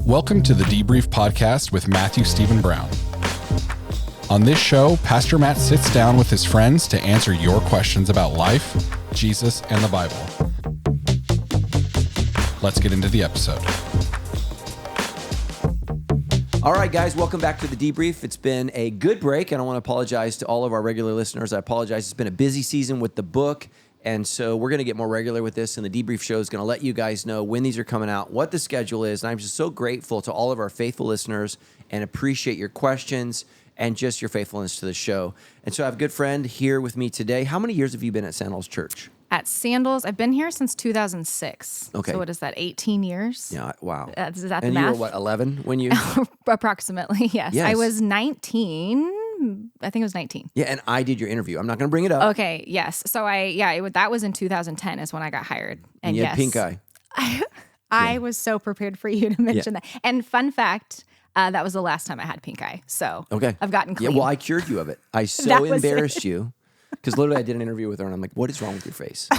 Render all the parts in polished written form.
Welcome to the Debrief Podcast with Matthew Stephen Brown. On this show, Pastor Matt sits down with his friends to answer your questions about life, Jesus, and the Bible. Let's get into the episode. All right, guys, welcome back to the Debrief. It's been a good break, and I want to apologize to all of our regular listeners. I apologize. It's been a busy season with the book, and so we're going to get more regular with this, and the Debrief show is going to let you guys know when these are coming out, what the schedule is, and I'm just so grateful to all of our faithful listeners and appreciate your questions and just your faithfulness to the show. And so I have a good friend here with me today. How many years have you been at Sandals Church? At Sandals, I've been here since 2006. Okay. So what is that, 18 years? Yeah, wow. Is that and the math? you were, what, 11 when you... Approximately, yes. Yes. I was 19. I think it was 19. Yeah, and I did your interview. I'm not going to bring it up. Okay, yes. So that was in 2010 is when I got hired. And you had pink eye. I was so prepared for you to mention that. And fun fact, that was the last time I had pink eye. So okay. I've gotten clean. Yeah, well, I cured you of it. I so embarrassed you because literally I did an interview with her and I'm like, what is wrong with your face?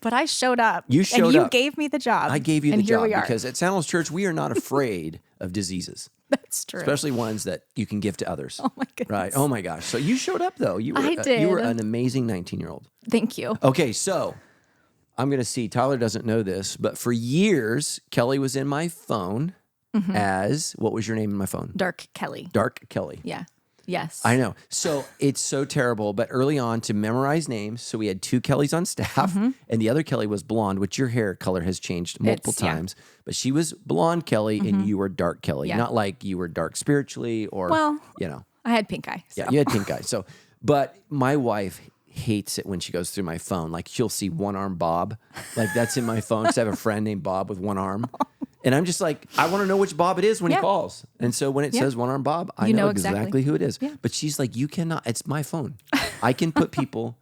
But I showed up. You showed and you up. gave me the job. I gave you the and here job we are. because at Sandals Church, we are not afraid of diseases. That's true. Especially ones that you can give to others. Oh my goodness. Right. Oh my gosh. So you showed up though. I did. You were an amazing 19-year-old. Thank you. Okay, so I'm going to see. Tyler doesn't know this, but for years, Kelly was in my phone as, what was your name in my phone? Dark Kelly. Dark Kelly. Yeah. Yes. I know. So it's so terrible, but early on to memorize names, so we had two Kellys on staff, and the other Kelly was blonde, which your hair color has changed multiple times. But she was blonde Kelly, and you were dark Kelly. Yeah. Not like you were dark spiritually or, I had pink eye. So. Yeah, you had pink eye. So, but my wife hates it when she goes through my phone. Like she'll see one arm Bob. Like that's in my phone because I have a friend named Bob with one arm. And I'm just like, I want to know which Bob it is when he calls. And so when it says one arm Bob, I know exactly who it is. Yeah. But she's like, you cannot, it's my phone. I can put people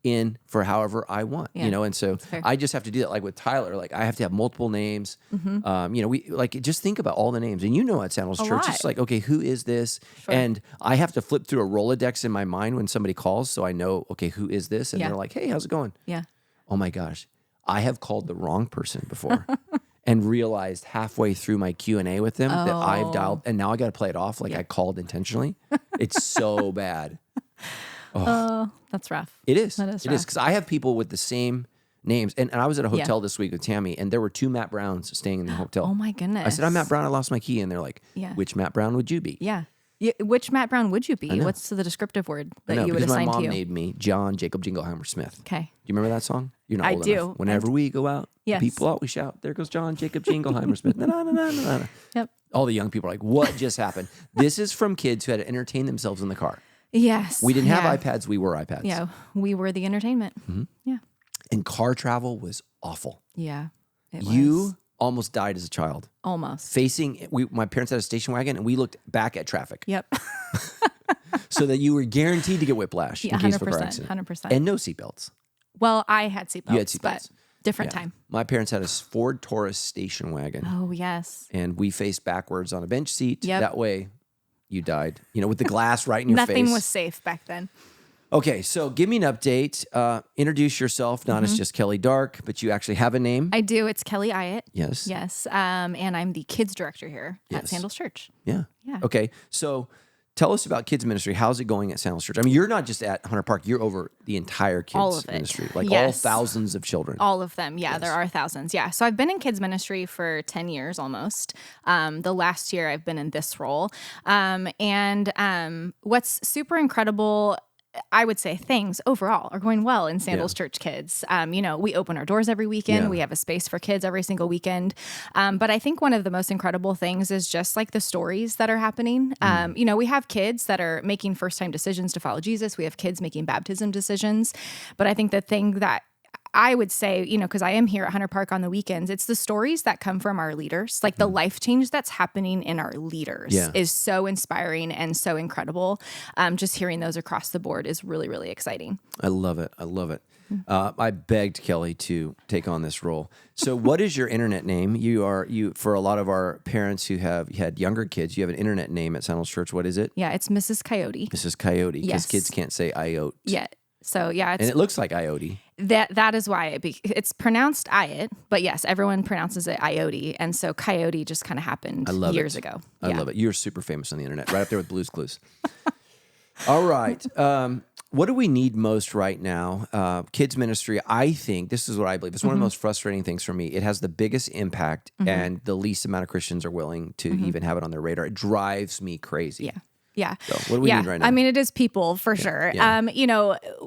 in for however I want, and so I just have to do that. Like with Tyler, like I have to have multiple names. We like just think about all the names. And at Sandals Church, it's like, okay, who is this? Sure. And I have to flip through a Rolodex in my mind when somebody calls. So I know, okay, who is this? And they're like, hey, how's it going? Yeah. Oh my gosh. I have called the wrong person before. And realized halfway through my Q&A with them that I've dialed, and now I got to play it off like I called intentionally. It's so bad. Oh, that's rough. It is. That is It rough. is because I have people with the same names, and I was at a hotel this week with Tammy, and there were two Matt Browns staying in the hotel. Oh my goodness. I said, I'm Matt Brown. I lost my key, and they're like, which Matt Brown would you be? Yeah. Which Matt Brown would you be? What's the descriptive word that you would assign to you? Because my mom named me John Jacob Jingleheimer Smith. Okay. Do you remember that song? You're not I old do. enough. Whenever we go out, Yes. people always shout, there goes John Jacob Jingleheimer Smith. Na, na, na, na, na, na. Yep. All the young people are like, what just happened? This is from kids who had to entertain themselves in the car. Yes. We didn't have iPads. We were iPads. Yeah. We were the entertainment. Mm-hmm. Yeah. And car travel was awful. Yeah. It You was. almost died as a child. Almost. My parents had a station wagon, and we looked back at traffic. Yep. So that you were guaranteed to get whiplash in case of a car accident. 100%. And no seatbelts. Well, I had seatbelts. You had seatbelts. But different time. My parents had a Ford Taurus station wagon. Oh, yes. And we faced backwards on a bench seat. Yep. That way you died, with the glass right in your face. Nothing was safe back then. Okay, so give me an update. Introduce yourself, not as just Kelly Dark, but you actually have a name. I do. It's Kelly Iott. Yes. Yes. And I'm the kids director here at Sandals Church. Yeah. Yeah. Okay, so tell us about kids ministry. How's it going at Sandals Church? I mean, you're not just at Hunter Park. You're over the entire kids All of it. ministry. Like Yes. all thousands of children. All of them. Yeah, there are thousands. Yeah. So I've been in kids ministry for 10 years almost. The last year I've been in this role. And what's super incredible, I would say things overall are going well in Sandals Church Kids. We open our doors every weekend. Yeah. We have a space for kids every single weekend. But I think one of the most incredible things is just like the stories that are happening. We have kids that are making first-time decisions to follow Jesus. We have kids making baptism decisions. But I think the thing that I would say, because I am here at Hunter Park on the weekends, it's the stories that come from our leaders. Like the life change that's happening in our leaders is so inspiring and so incredible. Just hearing those across the board is really, really exciting. I love it. I love it. I begged Kelly to take on this role. So what is your internet name? You for a lot of our parents who have had younger kids, you have an internet name at Sandals Church. What is it? Yeah, it's Mrs. Coyote. Mrs. Coyote, because Yes. kids can't say Iote. Yeah. So yeah, And it looks like Iote. That is why it's pronounced Iot, but yes, everyone pronounces it Ioti, and so Coyote just kind of happened years ago. I love it. You're super famous on the internet, right up there with Blue's Clues. All right. What do we need most right now? Kids ministry, I think, this is what I believe. It's one of the most frustrating things for me. It has the biggest impact, and the least amount of Christians are willing to even have it on their radar. It drives me crazy. Yeah. So what do we need right now? I mean, it is people for sure. Yeah.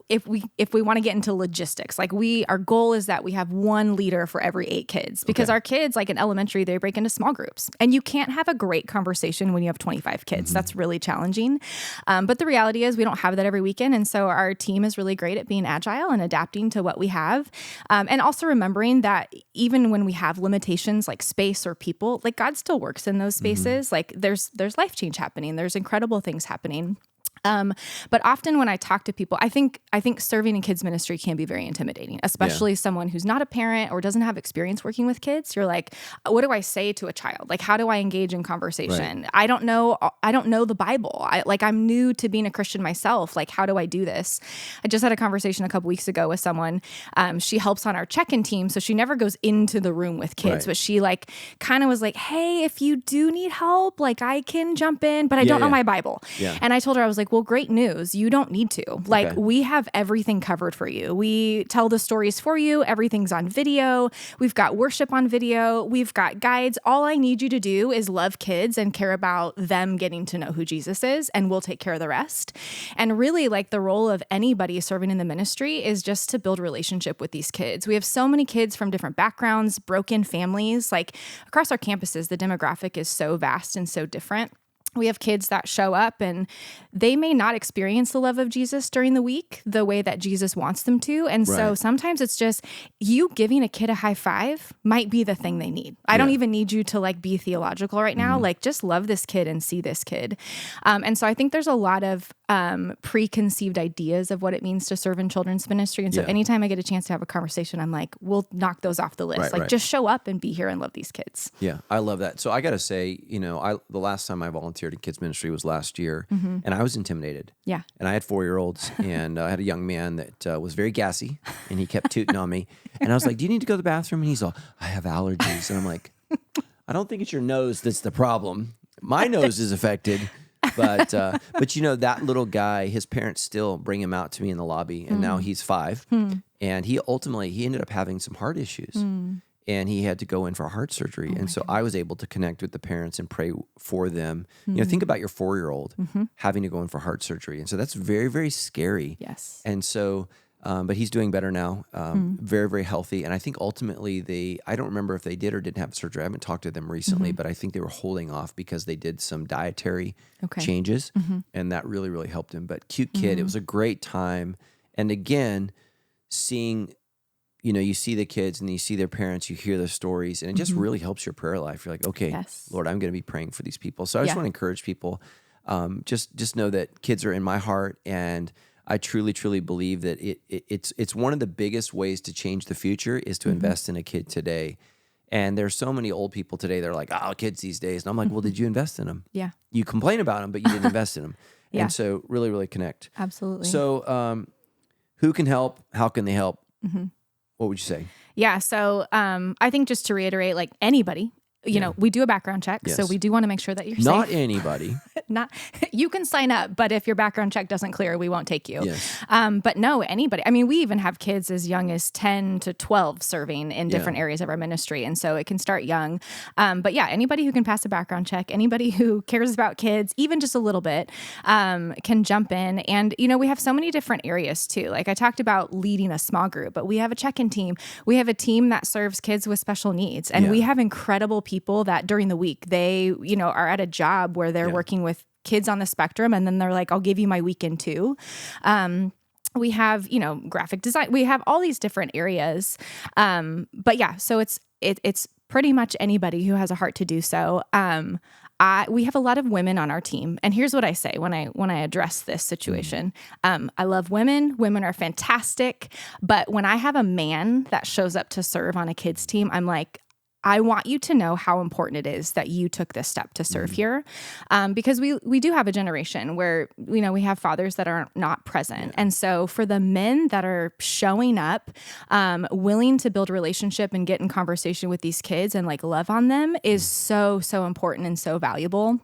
If we want to get into logistics, like our goal is that we have one leader for every 8 kids, because our kids, like in elementary, they break into small groups, and you can't have a great conversation when you have 25 kids. That's really challenging. But the reality is we don't have that every weekend. And so our team is really great at being agile and adapting to what we have. And also remembering that even when we have limitations like space or people, like God still works in those spaces. Like there's life change happening. There's incredible things happening. But often when I talk to people, I think serving in kids ministry can be very intimidating, especially someone who's not a parent or doesn't have experience working with kids. You're like, what do I say to a child? Like, how do I engage in conversation? Right. I don't know the Bible. I'm new to being a Christian myself. Like, how do I do this? I just had a conversation a couple weeks ago with someone. She helps on our check-in team, so she never goes into the room with kids, but she kind of was like, hey, if you do need help, like I can jump in, but I don't know my Bible. Yeah. And I told her, I was like, well, great news. You don't need to. We have everything covered for you. We tell the stories for you. Everything's on video. We've got worship on video. We've got guides. All I need you to do is love kids and care about them getting to know who Jesus is, and we'll take care of the rest. And really, the role of anybody serving in the ministry is just to build relationship with these kids. We have so many kids from different backgrounds, broken families. Across our campuses, the demographic is so vast and so different. We have kids that show up and they may not experience the love of Jesus during the week the way that Jesus wants them to. And so sometimes it's just you giving a kid a high five might be the thing they need. I don't even need you to be theological right now. Just love this kid and see this kid. And so I think there's a lot of preconceived ideas of what it means to serve in children's ministry. And so anytime I get a chance to have a conversation, I'm like, we'll knock those off the list. Just show up and be here and love these kids. Yeah, I love that. So I got to say, the last time I volunteered in kids ministry was last year, and I was intimidated. Yeah. And I had 4-year-olds, and I had a young man that was very gassy, and he kept tooting on me. And I was like, do you need to go to the bathroom? And he's all, I have allergies. And I'm like, I don't think it's your nose that's the problem. My nose is affected. But that little guy, his parents still bring him out to me in the lobby, and now he's 5. And he ended up having some heart issues. And he had to go in for heart surgery. And so I was able to connect with the parents and pray for them. Think about your 4-year-old having to go in for heart surgery. And so that's very, very scary. Yes. And so, but he's doing better now, very, very healthy. And I think ultimately I don't remember if they did or didn't have surgery. I haven't talked to them recently, but I think they were holding off because they did some dietary changes. And that really, really helped him. But cute kid, it was a great time. And again, seeing... you see the kids and you see their parents, you hear their stories, and it just really helps your prayer life. You're like, okay, Lord, I'm going to be praying for these people. So I just want to encourage people, just know that kids are in my heart, and I truly, truly believe that it's one of the biggest ways to change the future is to invest in a kid today. And there's so many old people today that are like, oh, kids these days. And I'm like, well, did you invest in them? Yeah. You complain about them, but you didn't invest in them. Yeah. And so really, really connect. Absolutely. So who can help? How can they help? What would you say? Yeah. So I think just to reiterate, anybody, we do a background check. Yes. So we do want to make sure that you're Not safe. anybody. You can sign up, but if your background check doesn't clear, we won't take you. Yes. But no, anybody. I mean, we even have kids as young as 10 to 12 serving in different areas of our ministry. And so it can start young. But yeah, anybody who can pass a background check, anybody who cares about kids, even just a little bit, can jump in. And, we have so many different areas too. Like I talked about leading a small group, but we have a check-in team. We have a team that serves kids with special needs. And we have incredible people that during the week, they, are at a job where they're working with kids on the spectrum. And then they're like, I'll give you my weekend too. We have, graphic design. We have all these different areas. But yeah, so it's pretty much anybody who has a heart to do so. We have a lot of women on our team. And here's what I say when I address this situation. I love women. Women are fantastic. But when I have a man that shows up to serve on a kids team, I'm like, I want you to know how important it is that you took this step to serve here. Because we do have a generation where, we have fathers that are not present. And so for the men that are showing up, willing to build relationship and get in conversation with these kids and like love on them is so, so important and so valuable.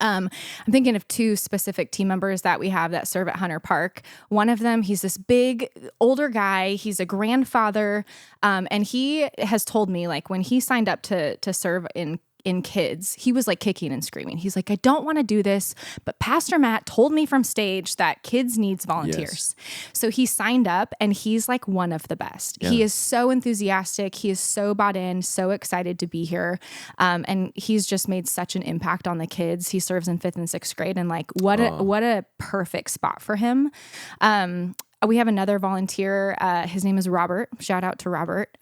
I'm thinking of two specific team members that we have that serve at Hunter Park. One of them, he's this big older guy. He's a grandfather. And he has told me, like, when he signed up to serve in kids, he was like kicking and screaming. He's like, I don't want to do this, but Pastor Matt told me from stage that kids needs volunteers. Yes. So he signed up, and he's like one of the best. Yeah. He is so enthusiastic. He is so bought in, so excited to be here. And he's just made such an impact on the kids. He serves in 5th and 6th grade, and like, what a perfect spot for him. We have another volunteer. His name is Robert. Shout out to Robert.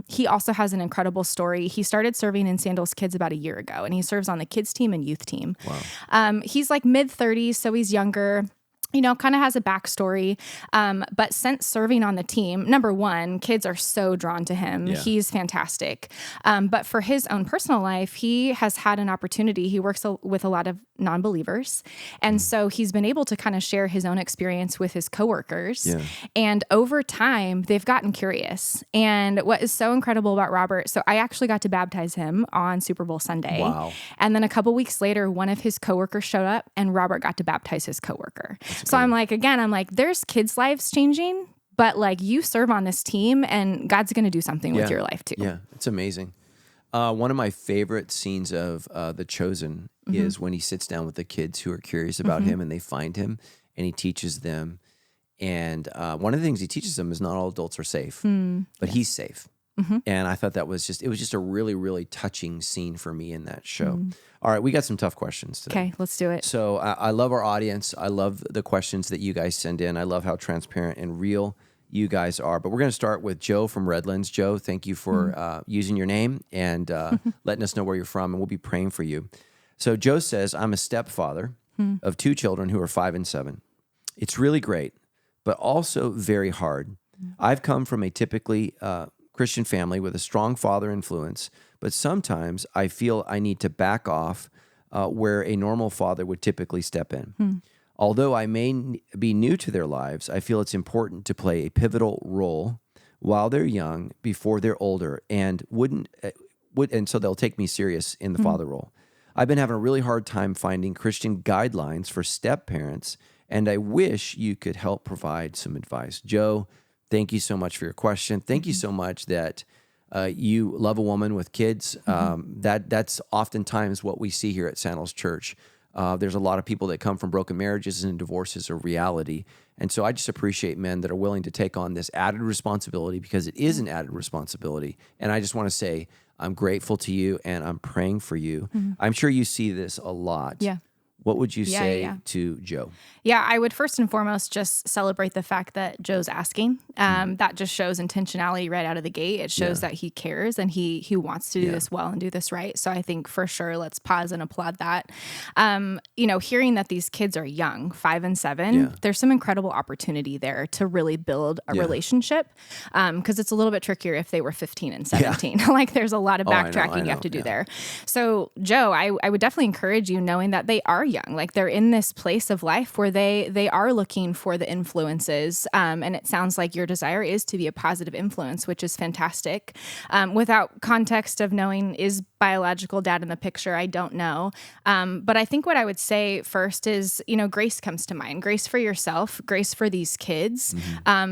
He also has an incredible story. He started serving in Sandals Kids about a year ago, and he serves on the kids team and youth team. Wow. He's like mid-30s, so he's younger. Kind of has a backstory. But since serving on the team, number one, kids are so drawn to him. Yeah. He's fantastic. But for his own personal life, he has had an opportunity. He works with a lot of non-believers. And so he's been able to kind of share his own experience with his coworkers. Yeah. And over time, they've gotten curious. And what is so incredible about Robert, so I actually got to baptize him on Super Bowl Sunday. Wow. And then a couple weeks later, one of his coworkers showed up, and Robert got to baptize his coworker. So I'm like, there's kids' lives changing, but like you serve on this team, and God's going to do something with your life too. Yeah, it's amazing. One of my favorite scenes of The Chosen is when he sits down with the kids who are curious about him, and they find him, and he teaches them. And one of the things he teaches them is not all adults are safe, but he's safe. And I thought it was just a really, really touching scene for me in that show. All right, we got some tough questions today. Okay, let's do it. So I love our audience. I love the questions that you guys send in. I love how transparent and real you guys are. But we're going to start with Joe from Redlands. Joe, thank you for using your name and letting us know where you're from, and we'll be praying for you. So Joe says, I'm a stepfather of 2 children who are 5 and 7. It's really great, but also very hard. I've come from a typically Christian family with a strong father influence, but sometimes I feel I need to back off where a normal father would typically step in. Although I may be new to their lives, I feel it's important to play a pivotal role while they're young, before they're older, and and so they'll take me serious in the father role. I've been having a really hard time finding Christian guidelines for step parents, and I wish you could help provide some advice. Joe, thank you so much for your question. Thank you so much that you love a woman with kids. That's oftentimes what we see here at Sandals Church. There's a lot of people that come from broken marriages, and divorces are reality. And so I just appreciate men that are willing to take on this added responsibility, because it is an added responsibility. And I just want to say I'm grateful to you, and I'm praying for you. I'm sure you see this a lot. Yeah. What would you say to Joe? Yeah, I would first and foremost just celebrate the fact that Joe's asking. That just shows intentionality right out of the gate. It shows that he cares, and he wants to do this well and do this right. So I think for sure, let's pause and applaud that. Hearing that these kids are young, 5 and 7, there's some incredible opportunity there to really build a relationship. Because it's a little bit trickier if they were 15 and 17. Like there's a lot of backtracking you have to do there. So Joe, I would definitely encourage you, knowing that they are young, like they're in this place of life where they are looking for the influences, and it sounds like your desire is to be a positive influence, which is fantastic. Without context of knowing, is biological dad in the picture, I don't know, but I think what I would say first is, grace comes to mind. Grace for yourself, grace for these kids,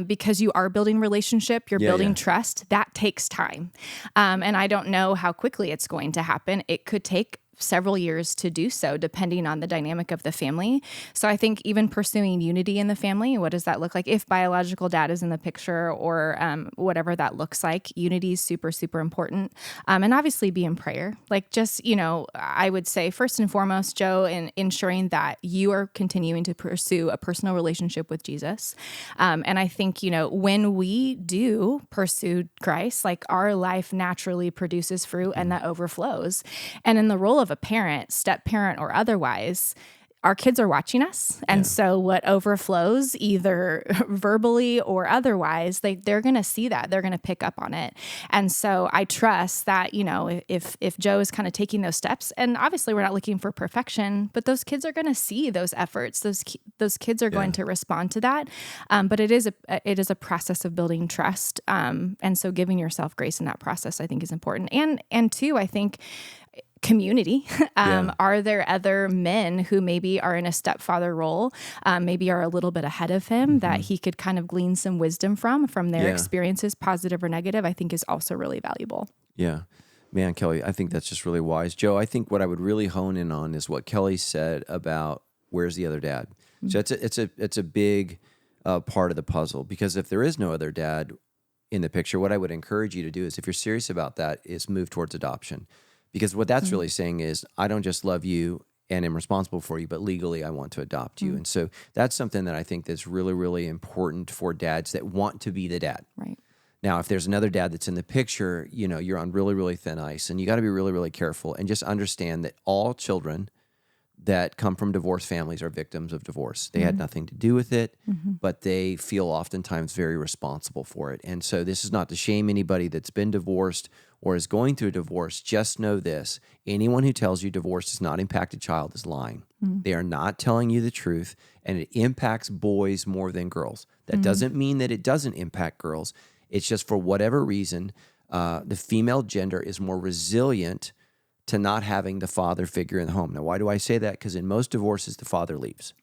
because you are building relationship, you're building trust. That takes time, and I don't know how quickly it's going to happen. It could take several years to do so, depending on the dynamic of the family. So I think even pursuing unity in the family, what does that look like? If biological dad is in the picture, or whatever that looks like, unity is super, super important. And obviously be in prayer. Like just, I would say first and foremost, Joe, in ensuring that you are continuing to pursue a personal relationship with Jesus. And I think, when we do pursue Christ, like our life naturally produces fruit, and that overflows. And in the role of a parent, step parent or otherwise, our kids are watching us. And so what overflows, either verbally or otherwise, they're going to see that. They're going to pick up on it. And so I trust that, if Joe is kind of taking those steps, and obviously we're not looking for perfection, but those kids are going to see those efforts. Those kids are going to respond to that. But it is a process of building trust. And so giving yourself grace in that process, I think, is important. And two, I think, community. Are there other men who maybe are in a stepfather role, maybe are a little bit ahead of him, that he could kind of glean some wisdom from their experiences, positive or negative, I think is also really valuable. Yeah. Man, Kelly, I think that's just really wise. Joe, I think what I would really hone in on is what Kelly said about where's the other dad. So it's a big part of the puzzle, because if there is no other dad in the picture, what I would encourage you to do is, if you're serious about that, is move towards adoption. Because what that's really saying is, I don't just love you and am responsible for you, but legally I want to adopt you. And so that's something that I think that's really, really important for dads that want to be the dad. Right. Now, if there's another dad that's in the picture, you're on really, really thin ice, and you got to be really, really careful, and just understand that all children that come from divorced families are victims of divorce. They had nothing to do with it, but they feel oftentimes very responsible for it. And so this is not to shame anybody that's been divorced or is going through a divorce. Just know this: anyone who tells you divorce does not impact a child is lying. They are not telling you the truth, and it impacts boys more than girls. That doesn't mean that it doesn't impact girls. It's just, for whatever reason, the female gender is more resilient to not having the father figure in the home. Now, why do I say that? Because in most divorces, the father leaves.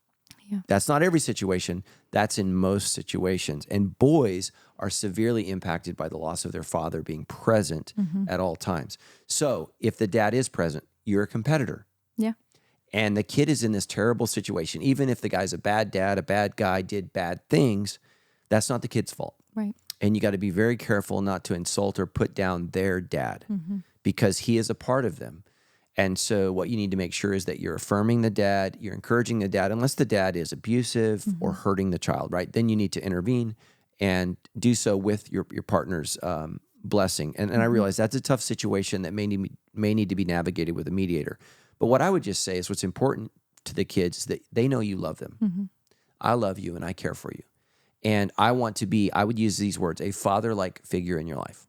Yeah. That's not every situation. That's in most situations. And boys are severely impacted by the loss of their father being present at all times. So if the dad is present, you're a competitor. Yeah. And the kid is in this terrible situation. Even if the guy's a bad dad, a bad guy, did bad things, that's not the kid's fault. Right. And you got to be very careful not to insult or put down their dad, because he is a part of them. And so what you need to make sure is that you're affirming the dad, you're encouraging the dad, unless the dad is abusive or hurting the child, right? Then you need to intervene and do so with your partner's blessing. And I realize that's a tough situation that may need to be navigated with a mediator. But what I would just say is, what's important to the kids is that they know you love them. I love you and I care for you. And I want to be, I would use these words, a father-like figure in your life.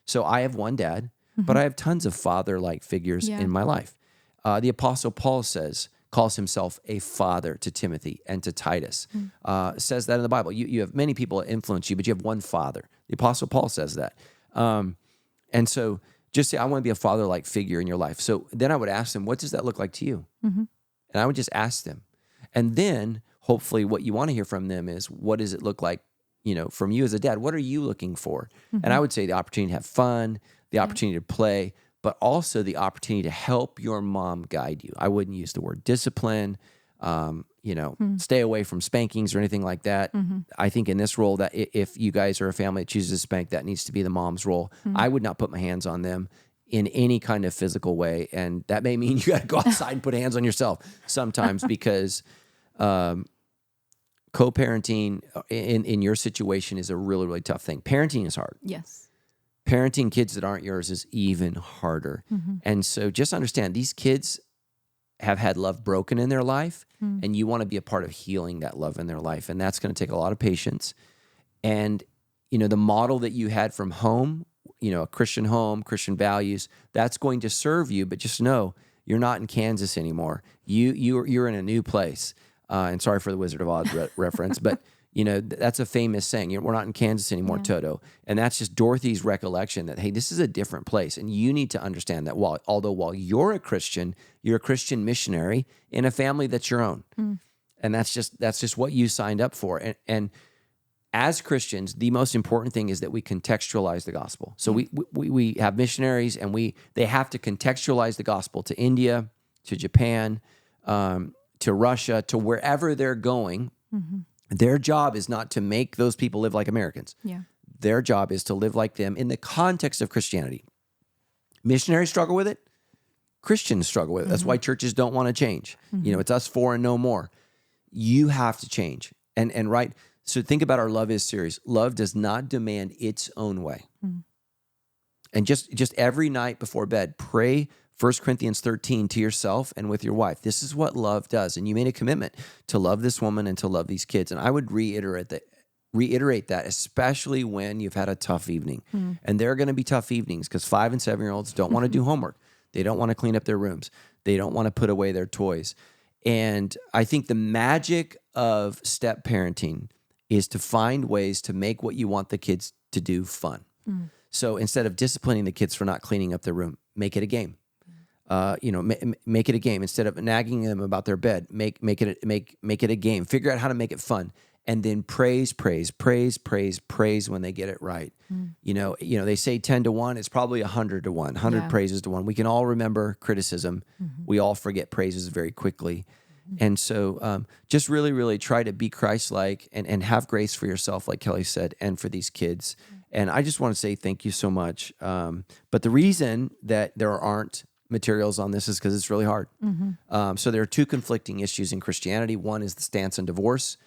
So I have one dad, but I have tons of father-like figures in my life. The Apostle Paul calls himself a father to Timothy and to Titus. Says that in the Bible. You have many people that influence you, but you have one father. The Apostle Paul says that. And so just say, I want to be a father-like figure in your life. So then I would ask them, what does that look like to you? And I would just ask them. And then hopefully what you want to hear from them is, what does it look like, from you as a dad? What are you looking for? And I would say the opportunity to have fun, the opportunity to play, but also the opportunity to help your mom guide you. I wouldn't use the word discipline, stay away from spankings or anything like that. I think in this role, that if you guys are a family that chooses to spank, that needs to be the mom's role. I would not put my hands on them in any kind of physical way. And that may mean you got to go outside and put hands on yourself sometimes, because co-parenting in your situation is a really, really tough thing. Parenting is hard. Yes. Parenting kids that aren't yours is even harder. And so just understand, these kids have had love broken in their life, and you want to be a part of healing that love in their life. And that's going to take a lot of patience. And, the model that you had from home, a Christian home, Christian values, that's going to serve you. But just know, you're not in Kansas anymore. You're in a new place. And sorry for the Wizard of Oz reference, but that's a famous saying. We're not in Kansas anymore, Toto. And that's just Dorothy's recollection that, hey, this is a different place. And you need to understand that while you're a Christian missionary in a family that's your own. And that's just what you signed up for. And as Christians, the most important thing is that we contextualize the gospel. So we have missionaries, and they have to contextualize the gospel to India, to Japan, to Russia, to wherever they're going. Their job is not to make those people live like Americans. Yeah. Their job is to live like them in the context of Christianity. Missionaries struggle with it. Christians struggle with it. That's why churches don't want to change. It's us four and no more. You have to change. And right. So think about our Love Is series. Love does not demand its own way. And just every night before bed, pray 1 Corinthians 13 to yourself and with your wife. This is what love does. And you made a commitment to love this woman and to love these kids. And I would reiterate that, especially when you've had a tough evening. And there are going to be tough evenings because 5 and 7-year-olds don't want to do homework. They don't want to clean up their rooms. They don't want to put away their toys. And I think the magic of step parenting is to find ways to make what you want the kids to do fun. So instead of disciplining the kids for not cleaning up their room, make it a game. Make it a game. Instead of nagging them about their bed, make it a game. Figure out how to make it fun. And then praise when they get it right. They say 10 to 1, it's probably 100 to 1, 100 praises to 1. We can all remember criticism. We all forget praises very quickly. And so just really, really try to be Christ-like and have grace for yourself, like Kelly said, and for these kids. And I just want to say thank you so much. But the reason that there aren't materials on this is because it's really hard. So there are 2 conflicting issues in Christianity. One is the stance on divorce.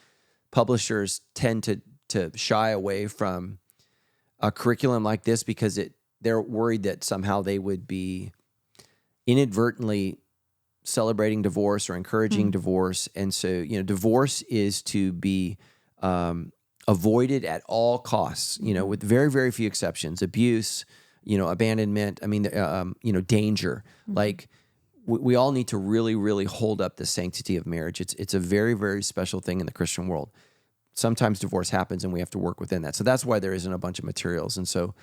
Publishers tend to shy away from a curriculum like this because they're worried that somehow they would be inadvertently celebrating divorce or encouraging divorce. And so, divorce is to be avoided at all costs, with very, very few exceptions. Abuse, abandonment, danger. Like, we all need to really, really hold up the sanctity of marriage. It's a very, very special thing in the Christian world. Sometimes divorce happens and we have to work within that. So that's why there isn't a bunch of materials. And so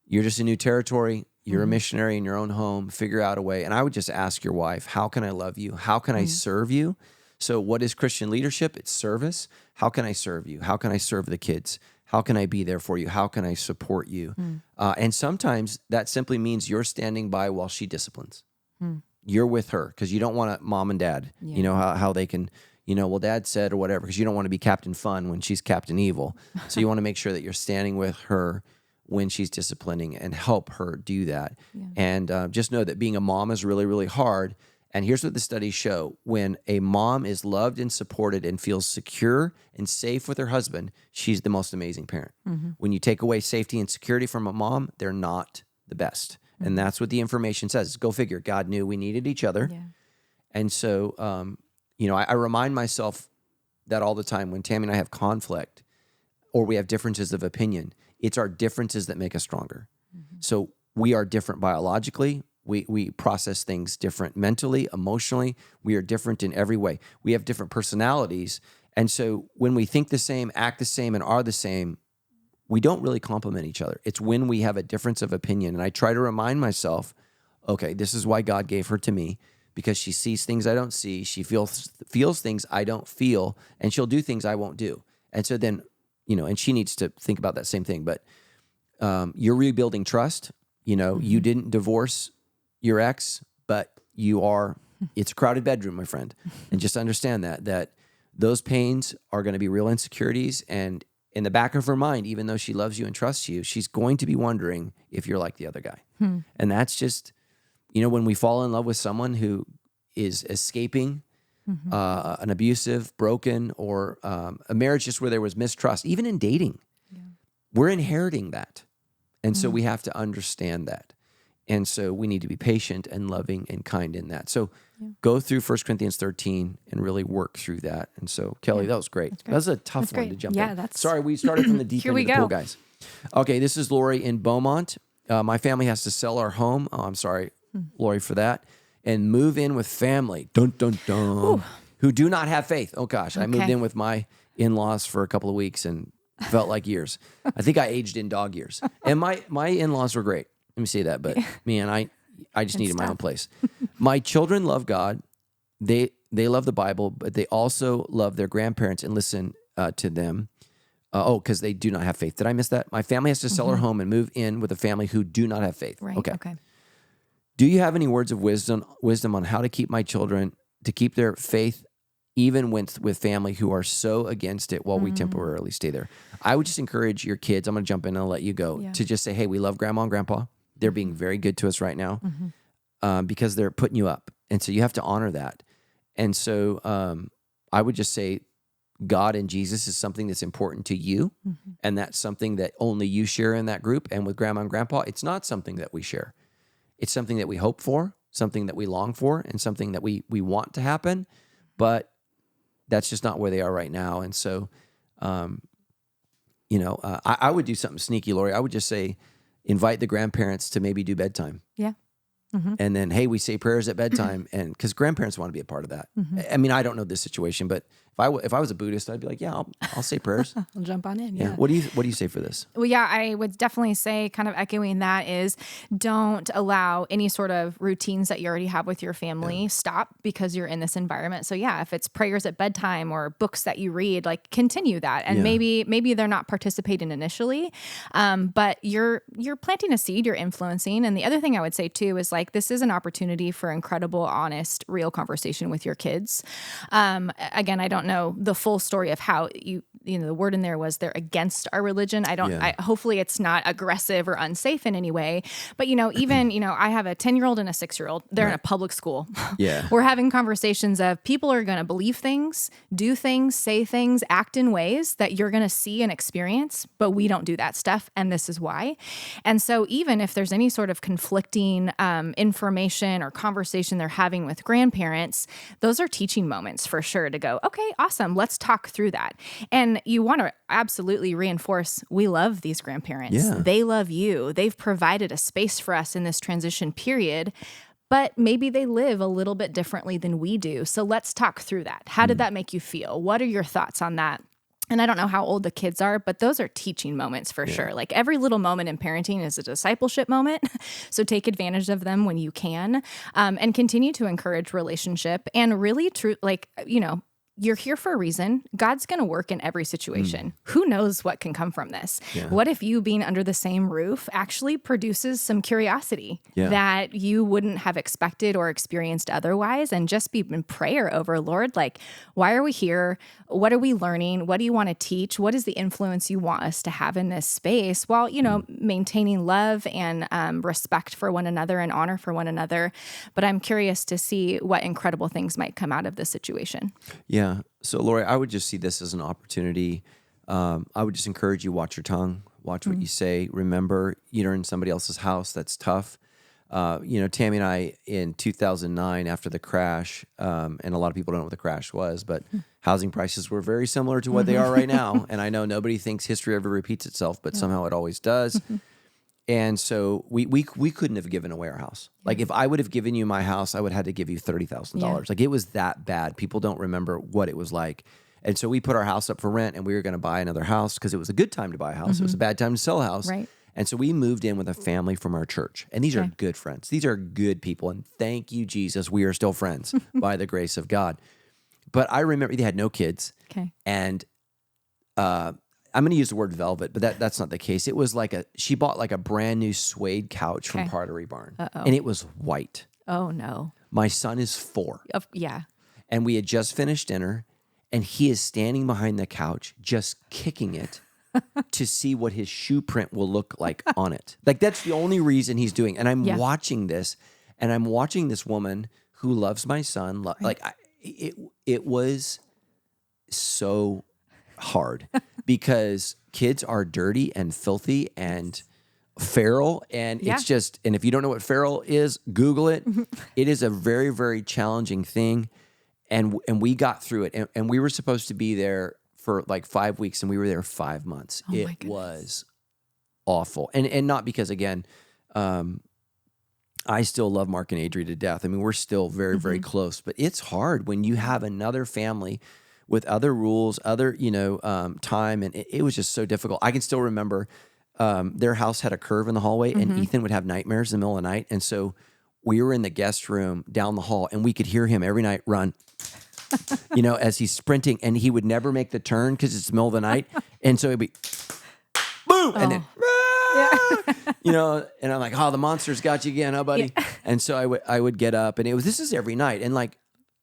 you're just a new territory. You're a missionary in your own home. Figure out a way. And I would just ask your wife, how can I love you? How can I serve you? So what is Christian leadership? It's service. How can I serve you? How can I serve the kids? How can I be there for you? How can I support you? And sometimes that simply means you're standing by while she disciplines. You're with her because you don't want mom and dad, how they can, well, dad said or whatever, because you don't want to be Captain Fun when she's Captain Evil. So you want to make sure that you're standing with her when she's disciplining and help her do that. And just know that being a mom is really, really hard. And here's what the studies show. When a mom is loved and supported and feels secure and safe with her husband, she's the most amazing parent. When you take away safety and security from a mom, they're not the best. And that's what the information says. Go figure. God knew we needed each other. And so, I remind myself that all the time when Tammy and I have conflict or we have differences of opinion. It's our differences that make us stronger. So we are different biologically. We process things different mentally, emotionally. We are different in every way. We have different personalities. And so when we think the same, act the same, and are the same, we don't really complement each other. It's when we have a difference of opinion. And I try to remind myself, okay, this is why God gave her to me, because she sees things I don't see. She feels things I don't feel, and she'll do things I won't do. And so then, and she needs to think about that same thing. But you're rebuilding trust. You didn't divorce your ex, but it's a crowded bedroom, my friend. And just understand that those pains are going to be real insecurities. And in the back of her mind, even though she loves you and trusts you, she's going to be wondering if you're like the other guy. And that's just, when we fall in love with someone who is escaping an abusive, broken, or a marriage just where there was mistrust, even in dating, we're inheriting that. And so we have to understand that. And so we need to be patient and loving and kind in that. So go through 1 Corinthians 13 and really work through that. And so, Kelly, that was great. That was a tough one to jump in. Sorry, we started from the deep end of the pool, guys. Okay, this is Lori in Beaumont. My family has to sell our home. Oh, I'm sorry, Lori, for that. And move in with family, who do not have faith. Oh, gosh. I moved in with my in-laws for a couple of weeks and felt like years. I think I aged in dog years. And my in-laws were great. Let me say that, but man, I just needed my own place. My children love God. They love the Bible, but they also love their grandparents and listen to them. Because they do not have faith. Did I miss that? My family has to sell our home and move in with a family who do not have faith. Right. Okay. Do you have any words of wisdom on how to keep my children to keep their faith even with family who are so against it while we temporarily stay there? I would just encourage your kids, I'm going to jump in and let you go, to just say, hey, we love grandma and grandpa. They're being very good to us right now because they're putting you up. And so you have to honor that. And so I would just say God and Jesus is something that's important to you. And that's something that only you share in that group. And with grandma and grandpa, it's not something that we share. It's something that we hope for. something that we long for and something that we want to happen, but that's just not where they are right now. And so, I would do something sneaky, Lori. I would just say, invite the grandparents to maybe do bedtime. Yeah. Mm-hmm. And then, hey, we say prayers at bedtime, and because grandparents want to be a part of that. Mm-hmm. I mean, I don't know this situation, but if I was a Buddhist, I'd be like, yeah, I'll say prayers. I'll jump on in. Yeah. What do you say for this? Well, yeah, I would definitely say, kind of echoing that, is don't allow any sort of routines that you already have with your family stop because you're in this environment. So yeah, if it's prayers at bedtime or books that you read, like continue that. And maybe they're not participating initially, but you're planting a seed, you're influencing. And the other thing I would say too is like, this is an opportunity for incredible, honest, real conversation with your kids. Again, I don't know the full story of how the word in there was they're against our religion. Hopefully it's not aggressive or unsafe in any way, but even, I have a 10-year-old and a 6-year-old. They're in a public school. Yeah. We're having conversations of people are going to believe things, do things, say things, act in ways that you're going to see and experience, but we don't do that stuff. And this is why. And so even if there's any sort of conflicting information or conversation they're having with grandparents, those are teaching moments for sure to go, okay, awesome. Let's talk through that. And you want to absolutely reinforce, we love these grandparents. Yeah. They love you. They've provided a space for us in this transition period, but maybe they live a little bit differently than we do. So let's talk through that. How did that make you feel? What are your thoughts on that? And I don't know how old the kids are, but those are teaching moments for sure. Like every little moment in parenting is a discipleship moment. So take advantage of them when you can, and continue to encourage relationship and really you're here for a reason. God's going to work in every situation. Who knows what can come from this? Yeah. What if you being under the same roof actually produces some curiosity that you wouldn't have expected or experienced otherwise? And just be in prayer over, Lord, like, why are we here? What are we learning? What do you want to teach? What is the influence you want us to have in this space while, maintaining love and respect for one another and honor for one another? But I'm curious to see what incredible things might come out of this situation. Yeah. So, Lori, I would just see this as an opportunity. I would just encourage you, watch your tongue, watch what you say. Remember, you're in somebody else's house. That's tough. Tammy and I, in 2009, after the crash, and a lot of people don't know what the crash was, but housing prices were very similar to what they are right now. And I know nobody thinks history ever repeats itself, but somehow it always does. And so we couldn't have given away our house. Like if I would have given you my house, I would have had to give you $30,000. Like it was that bad. People don't remember what it was like. And so we put our house up for rent and we were going to buy another house because it was a good time to buy a house. It was a bad time to sell a house. Right. And so we moved in with a family from our church. And these are good friends. These are good people. And thank you, Jesus, we are still friends by the grace of God. But I remember they had no kids. Okay. And I'm going to use the word velvet, but that's not the case. It was she bought like a brand new suede couch from Pottery Barn. And it was white. Oh, no. My son is 4. Yeah. And we had just finished dinner, and he is standing behind the couch, just kicking it to see what his shoe print will look like on it. Like that's the only reason he's doing. And I'm watching this, and I'm watching this woman who loves my son. It was so hard because kids are dirty and filthy and feral, and it's just, and if you don't know what feral is, Google it. It is a very, very challenging thing, and we got through it, and we were supposed to be there for like 5 weeks, and we were there 5 months. It was awful, and not because again, I still love Mark and Adri to death. I mean, we're still very, very close, but it's hard when you have another family with other rules, other, time. And it was just so difficult. I can still remember their house had a curve in the hallway and Ethan would have nightmares in the middle of the night. And so we were in the guest room down the hall and we could hear him every night run, as he's sprinting, and he would never make the turn because it's the middle of the night. And so it'd be boom. And then, and I'm like, oh, the monster's got you again, huh, buddy? Yeah. And so I would get up, and this is every night. And like,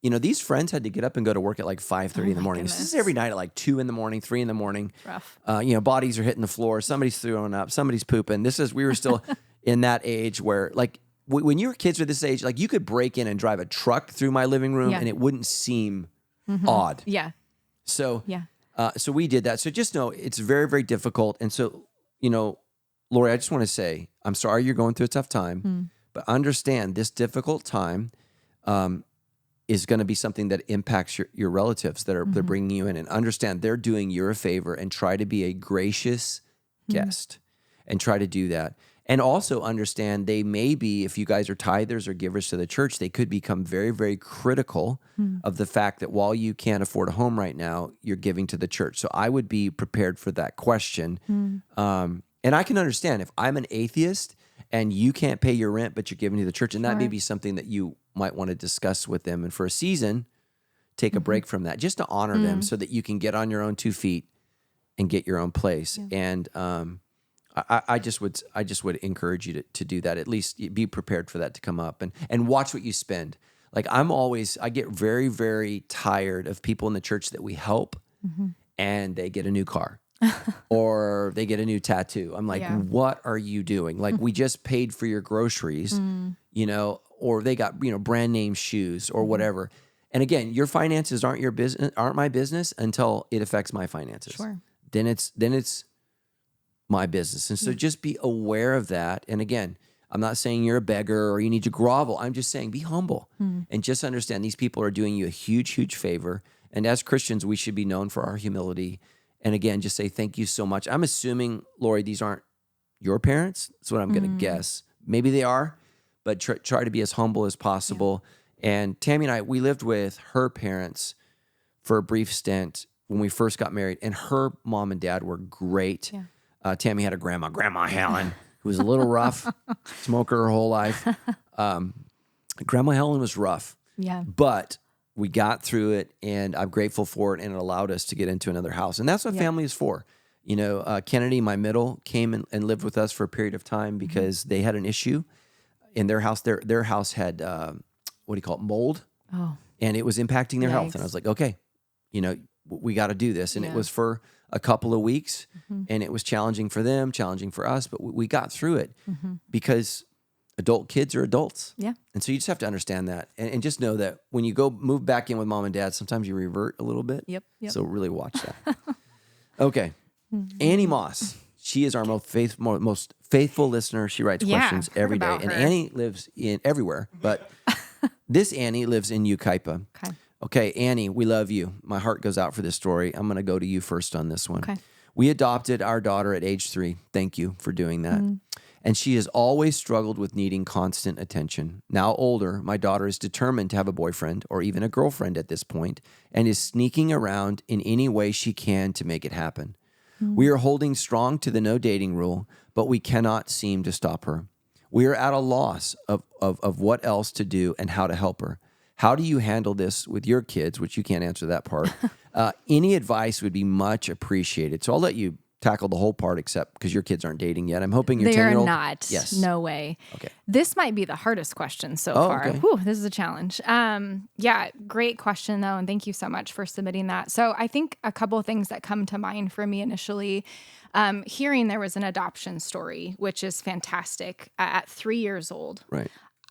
these friends had to get up and go to work at like 5:30 in the morning. Goodness. This is every night at like 2 in the morning, 3 in the morning. Rough. Bodies are hitting the floor. Somebody's throwing up. Somebody's pooping. We were still in that age where like when your kids are this age, like you could break in and drive a truck through my living room and it wouldn't seem odd. Yeah. So, so we did that. So just know it's very, very difficult. And so, Lori, I just want to say, I'm sorry you're going through a tough time, But understand this difficult time is going to be something that impacts your relatives that are they're bringing you in, and understand they're doing you a favor, and try to be a gracious guest and try to do that. And also understand they may be, if you guys are tithers or givers to the church, they could become very, very critical of the fact that while you can't afford a home right now, you're giving to the church. So I would be prepared for that question. And I can understand if I'm an atheist and you can't pay your rent, but you're giving to the church, and that may be something that you might want to discuss with them. And for a season, take a break from that just to honor them so that you can get on your own 2 feet and get your own place. And I just would encourage you to do that. At least be prepared for that to come up, and watch what you spend. Like I get very, very tired of people in the church that we help and they get a new car or they get a new tattoo. I'm like, what are you doing? Like we just paid for your groceries, or they got, brand name shoes or whatever. And again, your finances aren't your business, aren't my business until it affects my finances. Sure. Then it's my business. And so just be aware of that. And again, I'm not saying you're a beggar or you need to grovel. I'm just saying be humble and just understand these people are doing you a huge, huge favor. And as Christians, we should be known for our humility. And again, just say thank you so much. I'm assuming, Lori, these aren't your parents. That's what I'm going to guess. Maybe they are, but try to be as humble as possible. Yeah. And Tammy and I, we lived with her parents for a brief stint when we first got married, and her mom and dad were great. Yeah. Tammy had a Grandma Helen, who was a little rough, smoker her whole life. Grandma Helen was rough, but we got through it, and I'm grateful for it, and it allowed us to get into another house. And that's what family is for. Kennedy, my middle, came and lived with us for a period of time because they had an issue in their house. Their house had, mold, and it was impacting their health. And I was like, okay, we got to do this. And it was for a couple of weeks, and it was challenging for them, challenging for us, but we got through it because adult kids are adults. Yeah. And so you just have to understand that and just know that when you go move back in with mom and dad, sometimes you revert a little bit. Yep. So really watch that. Okay. Annie Moss. She is our most faithful listener. She writes questions every day. And Annie lives everywhere, but this Annie lives in Yucaipa. Okay, Annie, we love you. My heart goes out for this story. I'm going to go to you first on this one. Okay. We adopted our daughter at age 3. Thank you for doing that. And she has always struggled with needing constant attention. Now older, my daughter is determined to have a boyfriend or even a girlfriend at this point and is sneaking around in any way she can to make it happen. We are holding strong to the no dating rule, but we cannot seem to stop her. We are at a loss of what else to do and how to help her. How do you handle this with your kids, which you can't answer that part? Any advice would be much appreciated. So I'll let you tackle the whole part, except because your kids aren't dating yet. I'm hoping your 10-year-old... They are not. Yes. No way. Okay. This might be the hardest question so far. Okay. Whew, this is a challenge. Great question, though, and thank you so much for submitting that. So I think a couple of things that come to mind for me initially, hearing there was an adoption story, which is fantastic, at 3 years old. Right.